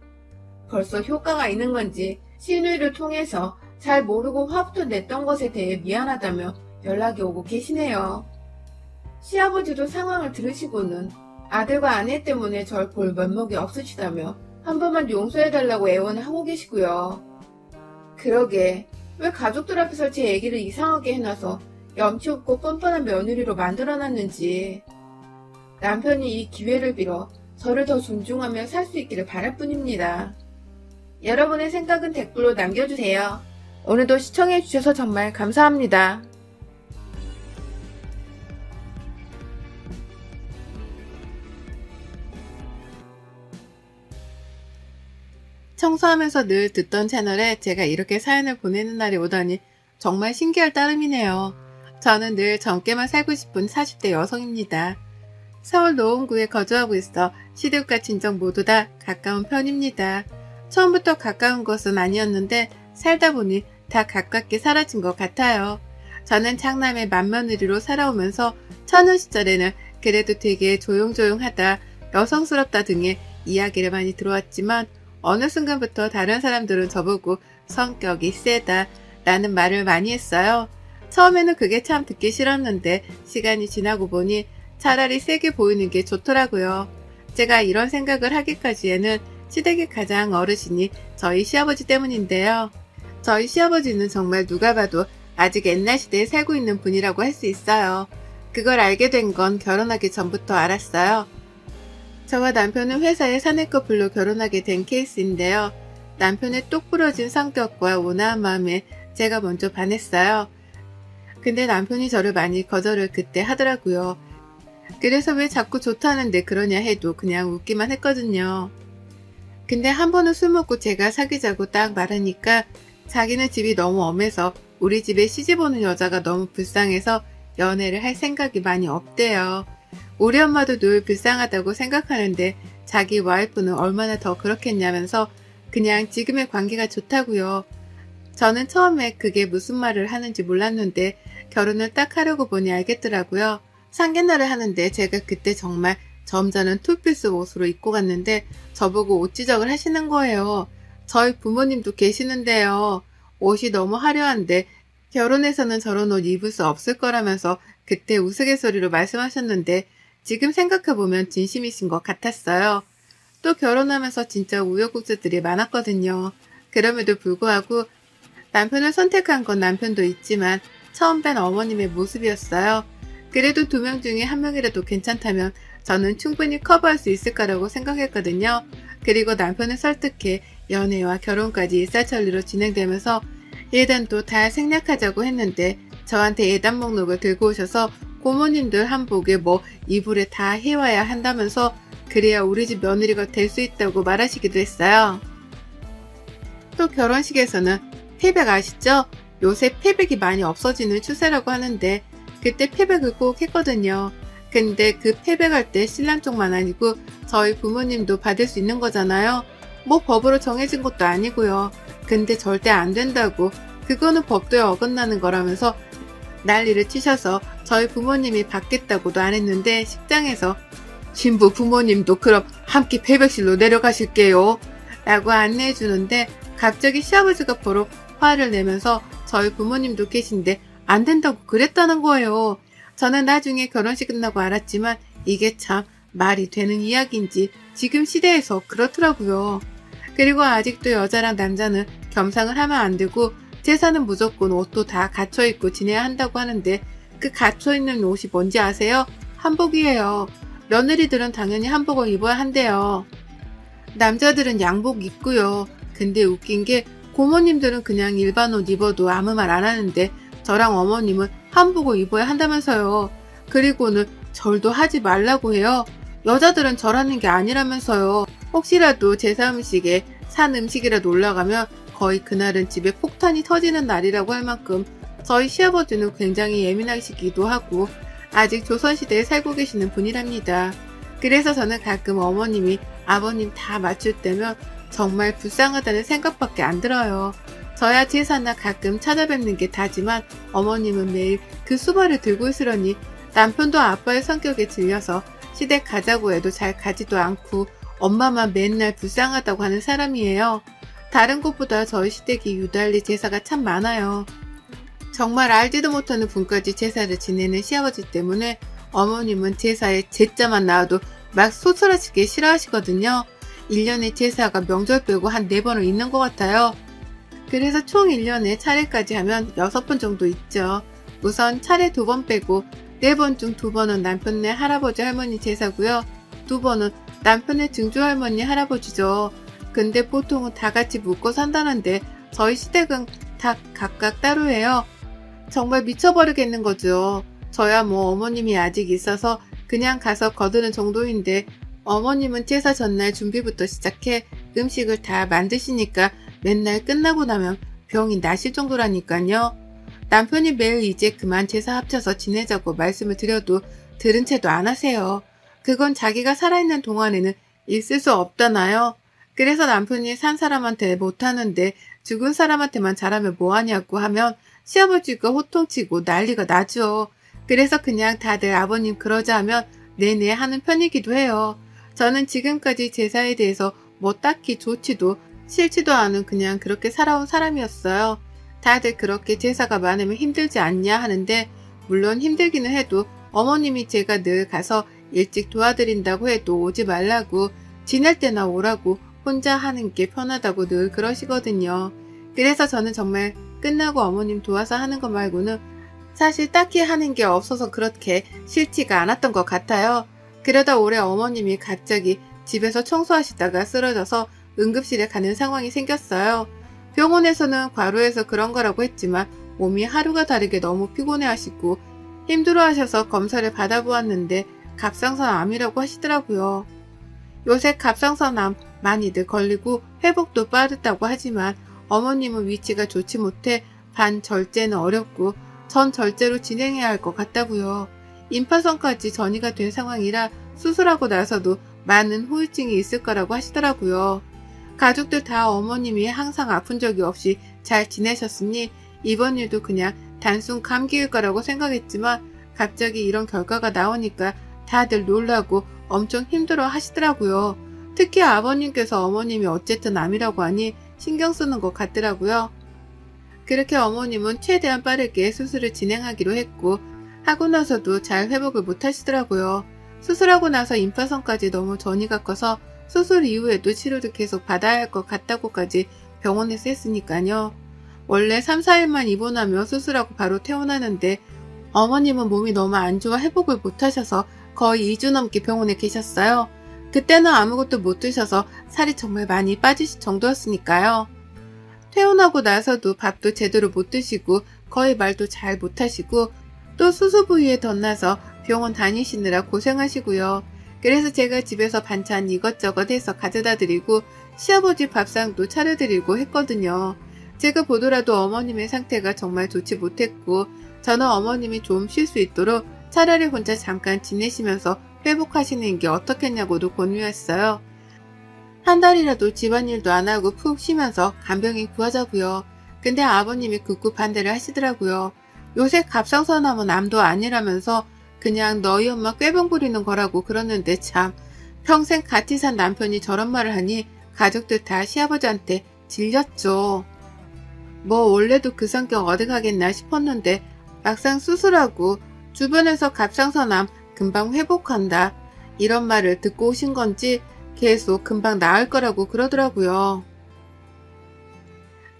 벌써 효과가 있는 건지 시누이를 통해서 잘 모르고 화부터 냈던 것에 대해 미안하다며 연락이 오고 계시네요. 시아버지도 상황을 들으시고는 아들과 아내 때문에 절 볼 면목이 없으시다며 한 번만 용서해달라고 애원을 하고 계시고요. 그러게 왜 가족들 앞에서 제 얘기를 이상하게 해놔서 염치 없고 뻔뻔한 며느리로 만들어놨는지. 남편이 이 기회를 빌어 저를 더 존중하며 살 수 있기를 바랄 뿐입니다. 여러분의 생각은 댓글로 남겨주세요. 오늘도 시청해주셔서 정말 감사합니다. 청소하면서 늘 듣던 채널에 제가 이렇게 사연을 보내는 날이 오다니 정말 신기할 따름이네요. 저는 늘 젊게만 살고 싶은 40대 여성입니다. 서울 노원구에 거주하고 있어 시댁과 친정 모두 다 가까운 편입니다. 처음부터 가까운 것은 아니었는데 살다 보니 다 가깝게 사라진 것 같아요. 저는 장남의 맏며느리로 살아오면서 처녀 시절에는 그래도 되게 조용조용하다, 여성스럽다 등의 이야기를 많이 들어왔지만 어느 순간부터 다른 사람들은 저보고 성격이 세다 라는 말을 많이 했어요. 처음에는 그게 참 듣기 싫었는데 시간이 지나고 보니 차라리 세게 보이는 게 좋더라고요. 제가 이런 생각을 하기까지에는 시댁의 가장 어르신이 저희 시아버지 때문인데요. 저희 시아버지는 정말 누가 봐도 아직 옛날 시대에 살고 있는 분이라고 할 수 있어요. 그걸 알게 된 건 결혼하기 전부터 알았어요. 저와 남편은 회사의 사내 커플로 결혼하게 된 케이스인데요. 남편의 똑부러진 성격과 온화한 마음에 제가 먼저 반했어요. 근데 남편이 저를 많이 거절을 그때 하더라고요. 그래서 왜 자꾸 좋다는데 그러냐 해도 그냥 웃기만 했거든요. 근데 한 번은 술 먹고 제가 사귀자고 딱 말하니까 자기는 집이 너무 엄해서 우리 집에 시집 오는 여자가 너무 불쌍해서 연애를 할 생각이 많이 없대요. 우리 엄마도 늘 불쌍하다고 생각하는데 자기 와이프는 얼마나 더 그렇겠냐면서 그냥 지금의 관계가 좋다고요. 저는 처음에 그게 무슨 말을 하는지 몰랐는데 결혼을 딱 하려고 보니 알겠더라고요. 상견례를 하는데 제가 그때 정말 점잖은 투피스 옷으로 입고 갔는데 저보고 옷 지적을 하시는 거예요. 저희 부모님도 계시는데요. 옷이 너무 화려한데 결혼해서는 저런 옷 입을 수 없을 거라면서 그때 우스갯소리로 말씀하셨는데 지금 생각해보면 진심이신 것 같았어요. 또 결혼하면서 진짜 우여곡절들이 많았거든요. 그럼에도 불구하고 남편을 선택한 건 남편도 있지만 처음 뵌 어머님의 모습이었어요. 그래도 2명 중에 1명이라도 괜찮다면 저는 충분히 커버할 수 있을 거라고 생각했거든요. 그리고 남편을 설득해 연애와 결혼까지 일사천리로 진행되면서 예단도 다 생략하자고 했는데 저한테 예단 목록을 들고 오셔서 고모님들 한복에 뭐 이불에 다 해와야 한다면서 그래야 우리 집 며느리가 될 수 있다고 말하시기도 했어요. 또 결혼식에서는 패백 아시죠? 요새 패백이 많이 없어지는 추세라고 하는데 그때 패백을 꼭 했거든요. 근데 그 패백할 때 신랑 쪽만 아니고 저희 부모님도 받을 수 있는 거잖아요. 뭐 법으로 정해진 것도 아니고요. 근데 절대 안 된다고, 그거는 법도에 어긋나는 거라면서 난리를 치셔서 저희 부모님이 받겠다고도 안 했는데 식장에서 신부 부모님도 그럼 함께 패백실로 내려가실게요 라고 안내해 주는데 갑자기 시아버지가 보러 화를 내면서 저희 부모님도 계신데 안 된다고 그랬다는 거예요. 저는 나중에 결혼식 끝나고 알았지만 이게 참 말이 되는 이야기인지 지금 시대에서 그렇더라고요. 그리고 아직도 여자랑 남자는 겸상을 하면 안 되고 제사는 무조건 옷도 다 갖춰입고 지내야 한다고 하는데 그 갖춰있는 옷이 뭔지 아세요? 한복이에요. 며느리들은 당연히 한복을 입어야 한대요. 남자들은 양복 입고요. 근데 웃긴 게 고모님들은 그냥 일반 옷 입어도 아무 말 안 하는데 저랑 어머님은 한복을 입어야 한다면서요. 그리고는 절도 하지 말라고 해요. 여자들은 절하는 게 아니라면서요. 혹시라도 제사 음식에 산 음식이라도 올라가면 거의 그날은 집에 폭탄이 터지는 날이라고 할 만큼 저희 시아버지는 굉장히 예민하시기도 하고 아직 조선시대에 살고 계시는 분이랍니다. 그래서 저는 가끔 어머님이 아버님 다 맞출 때면 정말 불쌍하다는 생각밖에 안 들어요. 저야 제사나 가끔 찾아뵙는 게 다지만 어머님은 매일 그 수발을 들고 있으려니 남편도 아빠의 성격에 질려서 시댁 가자고 해도 잘 가지도 않고 엄마만 맨날 불쌍하다고 하는 사람이에요. 다른 곳보다 저희 시댁이 유달리 제사가 참 많아요. 정말 알지도 못하는 분까지 제사를 지내는 시아버지 때문에 어머님은 제사에 제자만 나와도 막 소스라치게 싫어하시거든요. 1년에 제사가 명절 빼고 한 4번은 있는 것 같아요. 그래서 총 1년에 차례까지 하면 6번 정도 있죠. 우선 차례 2번 빼고 4번 중 2번은 남편네 할아버지 할머니 제사고요. 2번은 남편의 증조 할머니 할아버지죠. 근데 보통은 다 같이 묵고 산다는데 저희 시댁은 다 각각 따로 해요. 정말 미쳐버리겠는 거죠. 저야 뭐 어머님이 아직 있어서 그냥 가서 거두는 정도인데 어머님은 제사 전날 준비부터 시작해 음식을 다 만드시니까 맨날 끝나고 나면 병이 나실 정도라니까요. 남편이 매일 이제 그만 제사 합쳐서 지내자고 말씀을 드려도 들은 채도 안 하세요. 그건 자기가 살아있는 동안에는 있을 수 없다나요. 그래서 남편이 산 사람한테 못하는데 죽은 사람한테만 잘하면 뭐하냐고 하면 시아버지가 호통치고 난리가 나죠. 그래서 그냥 다들 아버님 그러자 하면 네네 하는 편이기도 해요. 저는 지금까지 제사에 대해서 뭐 딱히 좋지도 싫지도 않은 그냥 그렇게 살아온 사람이었어요. 다들 그렇게 제사가 많으면 힘들지 않냐 하는데 물론 힘들기는 해도 어머님이 제가 늘 가서 일찍 도와드린다고 해도 오지 말라고 지낼 때나 오라고 혼자 하는 게 편하다고 늘 그러시거든요. 그래서 저는 정말 끝나고 어머님 도와서 하는 것 말고는 사실 딱히 하는 게 없어서 그렇게 싫지가 않았던 것 같아요. 그러다 올해 어머님이 갑자기 집에서 청소하시다가 쓰러져서 응급실에 가는 상황이 생겼어요. 병원에서는 과로해서 그런 거라고 했지만 몸이 하루가 다르게 너무 피곤해하시고 힘들어하셔서 검사를 받아보았는데 갑상선 암이라고 하시더라고요. 요새 갑상선 암 많이들 걸리고 회복도 빠르다고 하지만 어머님은 위치가 좋지 못해 반절제는 어렵고 전절제로 진행해야 할 것 같다고요. 임파선까지 전이가 된 상황이라 수술하고 나서도 많은 후유증이 있을 거라고 하시더라고요. 가족들 다 어머님이 항상 아픈 적이 없이 잘 지내셨으니 이번 일도 그냥 단순 감기일 거라고 생각했지만 갑자기 이런 결과가 나오니까 다들 놀라고 엄청 힘들어 하시더라고요. 특히 아버님께서 어머님이 어쨌든 암이라고 하니 신경 쓰는 것 같더라고요. 그렇게 어머님은 최대한 빠르게 수술을 진행하기로 했고 하고 나서도 잘 회복을 못 하시더라고요. 수술하고 나서 임파선까지 너무 전이가 커서 수술 이후에도 치료를 계속 받아야 할 것 같다고까지 병원에서 했으니까요. 원래 3, 4일만 입원하며 수술하고 바로 퇴원하는데 어머님은 몸이 너무 안 좋아 회복을 못 하셔서 거의 2주 넘게 병원에 계셨어요. 그때는 아무것도 못 드셔서 살이 정말 많이 빠지실 정도였으니까요. 퇴원하고 나서도 밥도 제대로 못 드시고 거의 말도 잘 못하시고 또 수술 부위에 덧나서 병원 다니시느라 고생하시고요. 그래서 제가 집에서 반찬 이것저것 해서 가져다 드리고 시아버지 밥상도 차려드리고 했거든요. 제가 보더라도 어머님의 상태가 정말 좋지 못했고 저는 어머님이 좀 쉴 수 있도록 차라리 혼자 잠깐 지내시면서 회복하시는 게 어떻겠냐고도 권유했어요. 한 달이라도 집안일도 안 하고 푹 쉬면서 간병인 구하자고요. 근데 아버님이 극구 반대를 하시더라고요. 요새 갑상선암은 암도 아니라면서 그냥 너희 엄마 꾀병 부리는 거라고 그러는데 참 평생 같이 산 남편이 저런 말을 하니 가족들 다 시아버지한테 질렸죠. 뭐 원래도 그 성격 어디 가겠나 싶었는데 막상 수술하고 주변에서 갑상선암 금방 회복한다 이런 말을 듣고 오신 건지 계속 금방 나을 거라고 그러더라고요.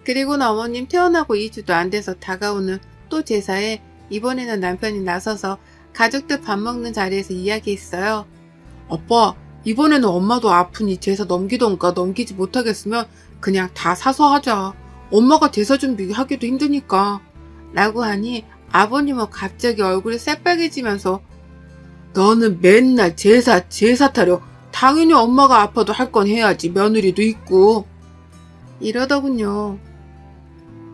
그리고는 어머님 퇴원하고 2주도 안 돼서 다가오는 또 제사에 이번에는 남편이 나서서 가족들 밥 먹는 자리에서 이야기했어요. 아빠, 이번에는 엄마도 아프니 제사 넘기던가 넘기지 못하겠으면 그냥 다 사서 하자. 엄마가 제사 준비하기도 힘드니까. 라고 하니 아버님은 갑자기 얼굴이 새빨개지면서 너는 맨날 제사 타려. 당연히 엄마가 아파도 할 건 해야지. 며느리도 있고. 이러더군요.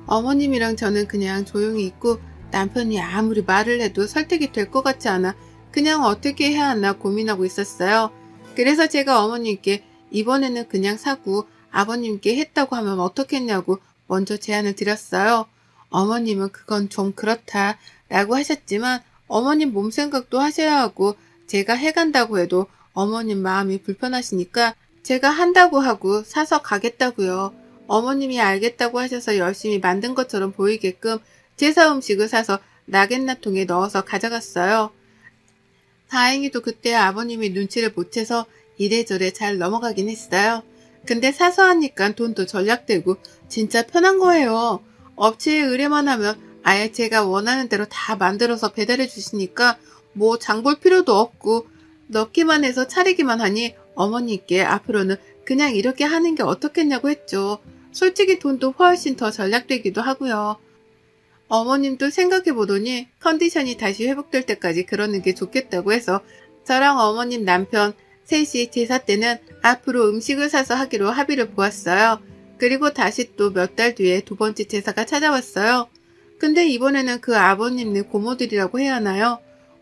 어머님이랑 저는 그냥 조용히 있고 남편이 아무리 말을 해도 설득이 될 것 같지 않아 그냥 어떻게 해야 하나 고민하고 있었어요. 그래서 제가 어머님께 이번에는 그냥 사고 아버님께 했다고 하면 어떻겠냐고 먼저 제안을 드렸어요. 어머님은 그건 좀 그렇다 라고 하셨지만 어머님 몸 생각도 하셔야 하고 제가 해간다고 해도 어머님 마음이 불편하시니까 제가 한다고 하고 사서 가겠다고요. 어머님이 알겠다고 하셔서 열심히 만든 것처럼 보이게끔 제사 음식을 사서 나갯나통에 넣어서 가져갔어요. 다행히도 그때 아버님이 눈치를 못 채서 이래저래 잘 넘어가긴 했어요. 근데 사서 하니까 돈도 절약되고 진짜 편한 거예요. 업체에 의뢰만 하면 아예 제가 원하는 대로 다 만들어서 배달해 주시니까 뭐 장 볼 필요도 없고 넣기만 해서 차리기만 하니 어머니께 앞으로는 그냥 이렇게 하는 게 어떻겠냐고 했죠. 솔직히 돈도 훨씬 더 절약되기도 하고요. 어머님도 생각해보더니 컨디션이 다시 회복될 때까지 그러는 게 좋겠다고 해서 저랑 어머님 남편 셋이 제사 때는 앞으로 음식을 사서 하기로 합의를 보았어요. 그리고 다시 또 몇 달 뒤에 두 번째 제사가 찾아왔어요. 근데 이번에는 그 아버님네 고모들이라고 해야 하나요?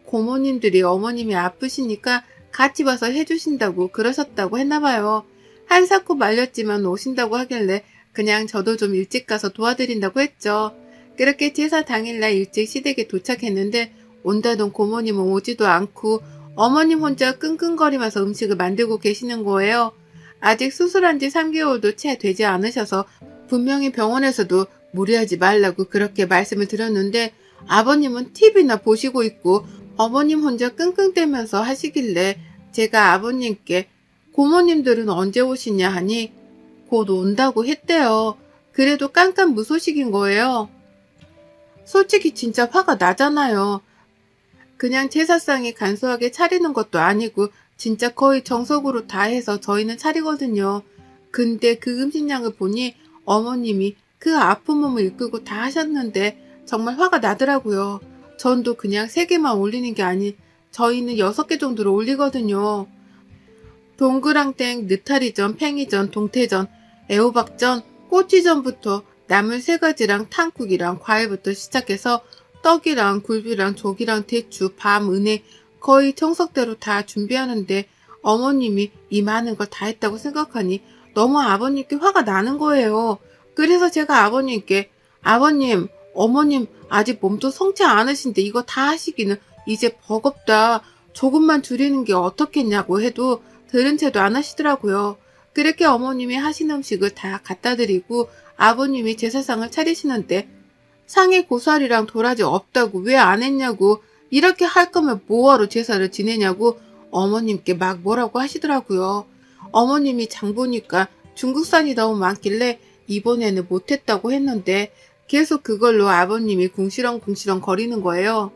고모님들이 어머님이 아프시니까 같이 와서 해주신다고 그러셨다고 했나봐요. 한사코 말렸지만 오신다고 하길래 그냥 저도 좀 일찍 가서 도와드린다고 했죠. 그렇게 제사 당일날 일찍 시댁에 도착했는데 온다던 고모님은 오지도 않고 어머님 혼자 끙끙거리면서 음식을 만들고 계시는 거예요. 아직 수술한 지 3개월도 채 되지 않으셔서 분명히 병원에서도 무리하지 말라고 그렇게 말씀을 드렸는데 아버님은 TV나 보시고 있고 어머님 혼자 끙끙대면서 하시길래 제가 아버님께 고모님들은 언제 오시냐 하니 곧 온다고 했대요. 그래도 깜깜무소식인 거예요. 솔직히 진짜 화가 나잖아요. 그냥 제사상에 간소하게 차리는 것도 아니고 진짜 거의 정석으로 다 해서 저희는 차리거든요. 근데 그 음식량을 보니 어머님이 그 아픈 몸을 이끌고 다 하셨는데 정말 화가 나더라고요. 전도 그냥 3개만 올리는 게 아닌 저희는 6개 정도로 올리거든요. 동그랑땡, 느타리전, 팽이전, 동태전, 애호박전, 꼬치전부터 나물 3가지랑 탕국이랑 과일부터 시작해서 떡이랑 굴비랑 조기랑 대추, 밤, 은행 거의 정석대로 다 준비하는데 어머님이 이 많은 걸 다 했다고 생각하니 너무 아버님께 화가 나는 거예요. 그래서 제가 아버님께 아버님, 어머님 아직 몸도 성치 않으신데 이거 다 하시기는 이제 버겁다. 조금만 줄이는 게 어떻겠냐고 해도 들은 채도 안 하시더라고요. 그렇게 어머님이 하신 음식을 다 갖다 드리고 아버님이 제사상을 차리시는데 상에 고사리랑 도라지 없다고 왜 안 했냐고 이렇게 할 거면 뭐하러 제사를 지내냐고 어머님께 막 뭐라고 하시더라고요. 어머님이 장 보니까 중국산이 너무 많길래 이번에는 못했다고 했는데 계속 그걸로 아버님이 궁시렁궁시렁 거리는 거예요.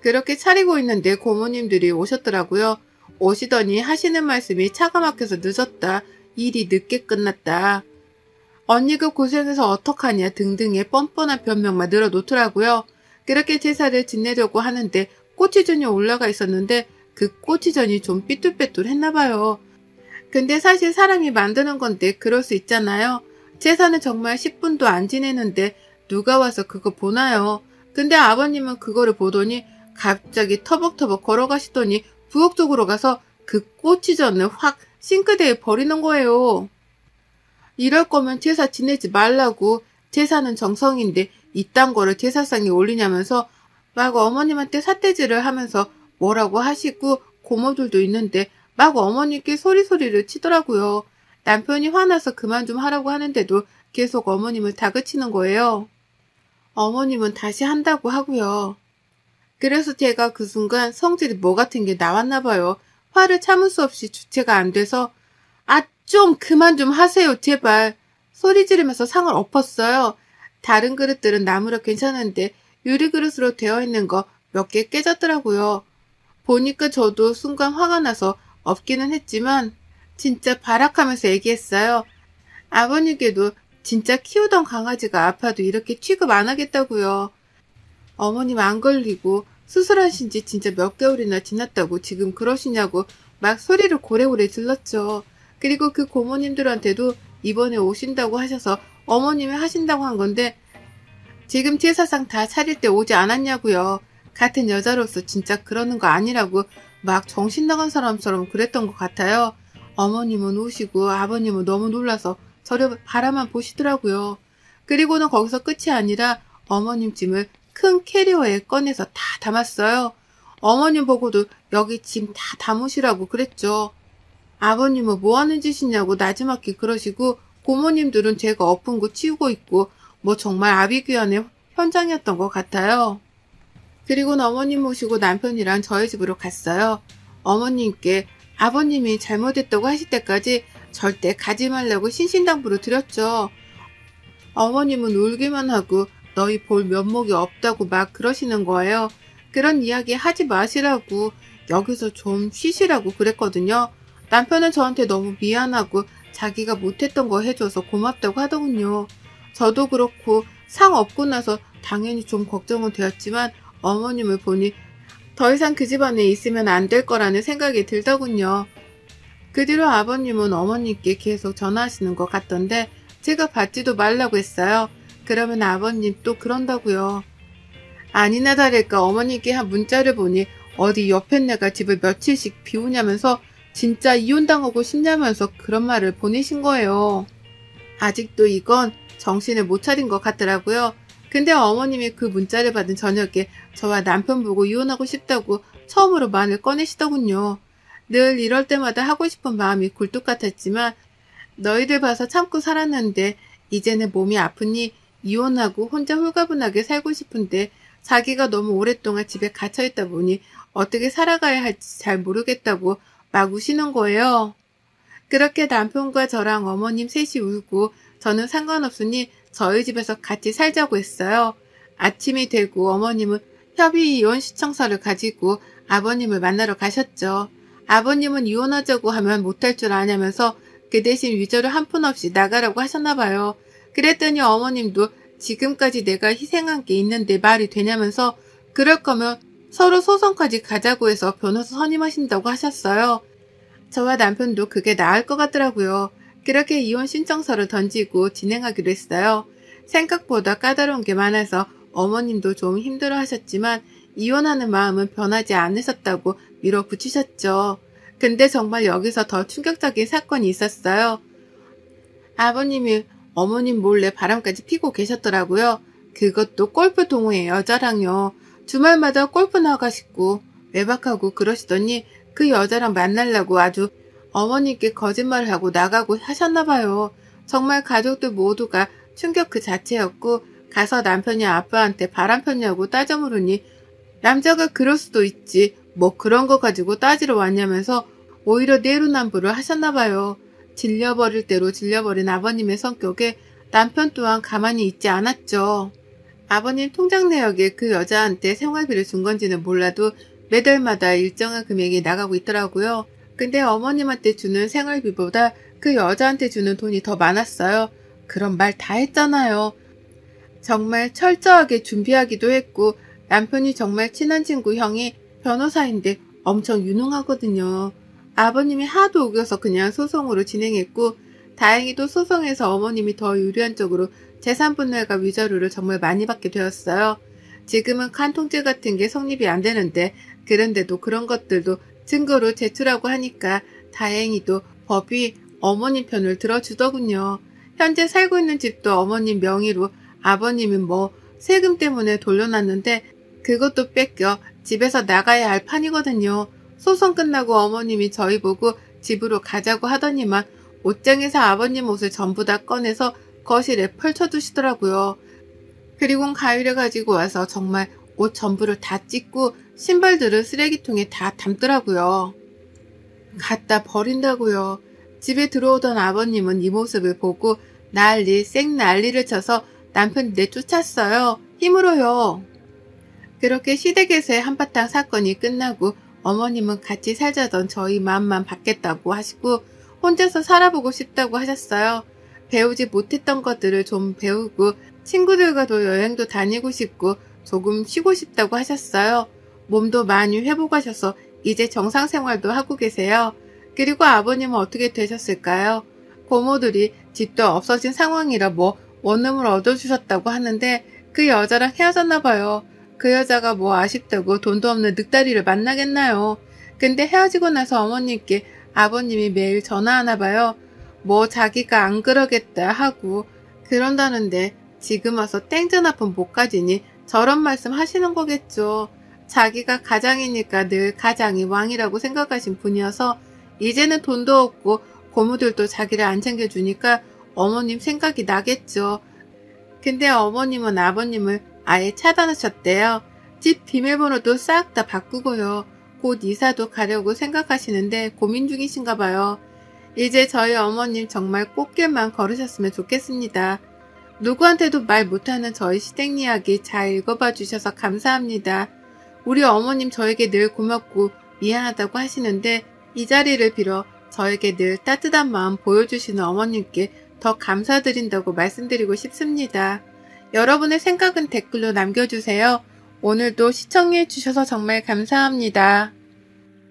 그렇게 차리고 있는데 고모님들이 오셨더라고요. 오시더니 하시는 말씀이 차가 막혀서 늦었다. 일이 늦게 끝났다. 언니가 고생해서 어떡하냐 등등의 뻔뻔한 변명만 늘어놓더라고요. 그렇게 제사를 지내려고 하는데 꼬치전이 올라가 있었는데 그 꼬치전이 좀 삐뚤빼뚤했나봐요. 근데 사실 사람이 만드는 건데 그럴 수 있잖아요. 제사는 정말 10분도 안 지내는데 누가 와서 그거 보나요. 근데 아버님은 그거를 보더니 갑자기 터벅터벅 걸어가시더니 부엌 쪽으로 가서 그 꼬치전을 확 싱크대에 버리는 거예요. 이럴 거면 제사 지내지 말라고. 제사는 정성인데 이딴 거를 제사상에 올리냐면서 막 어머님한테 삿대질을 하면서 뭐라고 하시고 고모들도 있는데 막 어머님께 소리소리를 치더라고요. 남편이 화나서 그만 좀 하라고 하는데도 계속 어머님을 다그치는 거예요. 어머님은 다시 한다고 하고요. 그래서 제가 그 순간 성질이 뭐 같은 게 나왔나 봐요. 화를 참을 수 없이 주체가 안 돼서 아 좀 그만 좀 하세요 제발 소리 지르면서 상을 엎었어요. 다른 그릇들은 나무로 괜찮은데 유리그릇으로 되어 있는 거 몇 개 깨졌더라고요. 보니까 저도 순간 화가 나서 엎기는 했지만 진짜 발악하면서 얘기했어요. 아버님께도 진짜 키우던 강아지가 아파도 이렇게 취급 안 하겠다고요. 어머님 안 걸리고 수술하신 지 진짜 몇 개월이나 지났다고 지금 그러시냐고 막 소리를 고래고래 질렀죠. 그리고 그 고모님들한테도 이번에 오신다고 하셔서 어머님이 하신다고 한 건데 지금 제사상 다 차릴 때 오지 않았냐고요. 같은 여자로서 진짜 그러는 거 아니라고 막 정신 나간 사람처럼 그랬던 것 같아요. 어머님은 우시고 아버님은 너무 놀라서 저를 바라만 보시더라고요. 그리고는 거기서 끝이 아니라 어머님 짐을 큰 캐리어에 꺼내서 다 담았어요. 어머님 보고도 여기 짐 다 담으시라고 그랬죠. 아버님은 뭐하는 짓이냐고 나지막히 그러시고 고모님들은 제가 엎은 거 치우고 있고 뭐 정말 아비규환의 현장이었던 것 같아요. 그리고는 어머님 모시고 남편이랑 저희 집으로 갔어요. 어머님께 아버님이 잘못했다고 하실 때까지 절대 가지 말라고 신신당부를 드렸죠. 어머님은 울기만 하고 너희 볼 면목이 없다고 막 그러시는 거예요. 그런 이야기 하지 마시라고 여기서 좀 쉬시라고 그랬거든요. 남편은 저한테 너무 미안하고 자기가 못했던 거 해줘서 고맙다고 하더군요. 저도 그렇고 상 업고 나서 당연히 좀 걱정은 되었지만 어머님을 보니 더 이상 그 집안에 있으면 안 될 거라는 생각이 들더군요. 그 뒤로 아버님은 어머님께 계속 전화하시는 것 같던데 제가 받지도 말라고 했어요. 그러면 아버님 또 그런다고요. 아니나 다를까 어머님께 한 문자를 보니 어디 옆에 내가 집을 며칠씩 비우냐면서 진짜 이혼당하고 싶냐면서 그런 말을 보내신 거예요. 아직도 이건 정신을 못 차린 것 같더라고요. 근데 어머님이 그 문자를 받은 저녁에 저와 남편 보고 이혼하고 싶다고 처음으로 말을 꺼내시더군요. 늘 이럴 때마다 하고 싶은 마음이 굴뚝 같았지만 너희들 봐서 참고 살았는데 이제는 몸이 아프니 이혼하고 혼자 홀가분하게 살고 싶은데 자기가 너무 오랫동안 집에 갇혀있다 보니 어떻게 살아가야 할지 잘 모르겠다고 막 우시는 거예요. 그렇게 남편과 저랑 어머님 셋이 울고 저는 상관없으니 저희 집에서 같이 살자고 했어요. 아침이 되고 어머님은 협의 이혼 신청서를 가지고 아버님을 만나러 가셨죠. 아버님은 이혼하자고 하면 못할 줄 아냐면서 그 대신 위조를 한 푼 없이 나가라고 하셨나 봐요. 그랬더니 어머님도 지금까지 내가 희생한 게 있는데 말이 되냐면서 그럴 거면 서로 소송까지 가자고 해서 변호사 선임하신다고 하셨어요. 저와 남편도 그게 나을 것 같더라고요. 그렇게 이혼 신청서를 던지고 진행하기로 했어요. 생각보다 까다로운 게 많아서 어머님도 좀 힘들어 하셨지만 이혼하는 마음은 변하지 않으셨다고 밀어붙이셨죠. 근데 정말 여기서 더 충격적인 사건이 있었어요. 아버님이 어머님 몰래 바람까지 피고 계셨더라고요. 그것도 골프 동호회 여자랑요. 주말마다 골프 나가시고 외박하고 그러시더니 그 여자랑 만나려고 아주 어머님께 거짓말을 하고 나가고 하셨나봐요. 정말 가족들 모두가 충격 그 자체였고 가서 남편이 아빠한테 바람 폈냐고 따져 물으니 남자가 그럴 수도 있지 뭐 그런 거 가지고 따지러 왔냐면서 오히려 내로남불을 하셨나봐요. 질려버릴 대로 질려버린 아버님의 성격에 남편 또한 가만히 있지 않았죠. 아버님 통장 내역에 그 여자한테 생활비를 준 건지는 몰라도 매달마다 일정한 금액이 나가고 있더라고요. 근데 어머님한테 주는 생활비보다 그 여자한테 주는 돈이 더 많았어요. 그런 말 다 했잖아요. 정말 철저하게 준비하기도 했고 남편이 정말 친한 친구 형이 변호사인데 엄청 유능하거든요. 아버님이 하도 우겨서 그냥 소송으로 진행했고 다행히도 소송에서 어머님이 더 유리한 쪽으로 재산분할과 위자료를 정말 많이 받게 되었어요. 지금은 간통죄 같은 게 성립이 안 되는데 그런데도 그런 것들도 증거로 제출하고 하니까 다행히도 법이 어머님 편을 들어주더군요. 현재 살고 있는 집도 어머님 명의로 아버님은 뭐 세금 때문에 돌려놨는데 그것도 뺏겨 집에서 나가야 할 판이거든요. 소송 끝나고 어머님이 저희 보고 집으로 가자고 하더니만 옷장에서 아버님 옷을 전부 다 꺼내서 거실에 펼쳐두시더라고요. 그리고 가위를 가지고 와서 정말 옷 전부를 다 찢고 신발들을 쓰레기통에 다 담더라고요. 갖다 버린다고요. 집에 들어오던 아버님은 이 모습을 보고 생난리를 쳐서 남편이 내쫓았어요. 힘으로요. 그렇게 시댁에서의 한바탕 사건이 끝나고 어머님은 같이 살자던 저희 마음만 받겠다고 하시고 혼자서 살아보고 싶다고 하셨어요. 배우지 못했던 것들을 좀 배우고 친구들과도 여행도 다니고 싶고 조금 쉬고 싶다고 하셨어요. 몸도 많이 회복하셔서 이제 정상생활도 하고 계세요. 그리고 아버님은 어떻게 되셨을까요? 고모들이 집도 없어진 상황이라 뭐 원룸을 얻어주셨다고 하는데 그 여자랑 헤어졌나 봐요. 그 여자가 뭐 아쉽다고 돈도 없는 늑다리를 만나겠나요? 근데 헤어지고 나서 어머님께 아버님이 매일 전화하나 봐요. 뭐 자기가 안 그러겠다 하고 그런다는데 지금 와서 땡전 아픈 못 가지니 저런 말씀 하시는 거겠죠. 자기가 가장이니까 늘 가장이 왕이라고 생각하신 분이어서 이제는 돈도 없고 고모들도 자기를 안 챙겨주니까 어머님 생각이 나겠죠. 근데 어머님은 아버님을 아예 차단하셨대요. 집 비밀번호도 싹 다 바꾸고요. 곧 이사도 가려고 생각하시는데 고민 중이신가 봐요. 이제 저희 어머님 정말 꽃길만 걸으셨으면 좋겠습니다. 누구한테도 말 못하는 저희 시댁 이야기 잘 읽어봐 주셔서 감사합니다. 우리 어머님 저에게 늘 고맙고 미안하다고 하시는데 이 자리를 빌어 저에게 늘 따뜻한 마음 보여주시는 어머님께 더 감사드린다고 말씀드리고 싶습니다. 여러분의 생각은 댓글로 남겨주세요. 오늘도 시청해 주셔서 정말 감사합니다.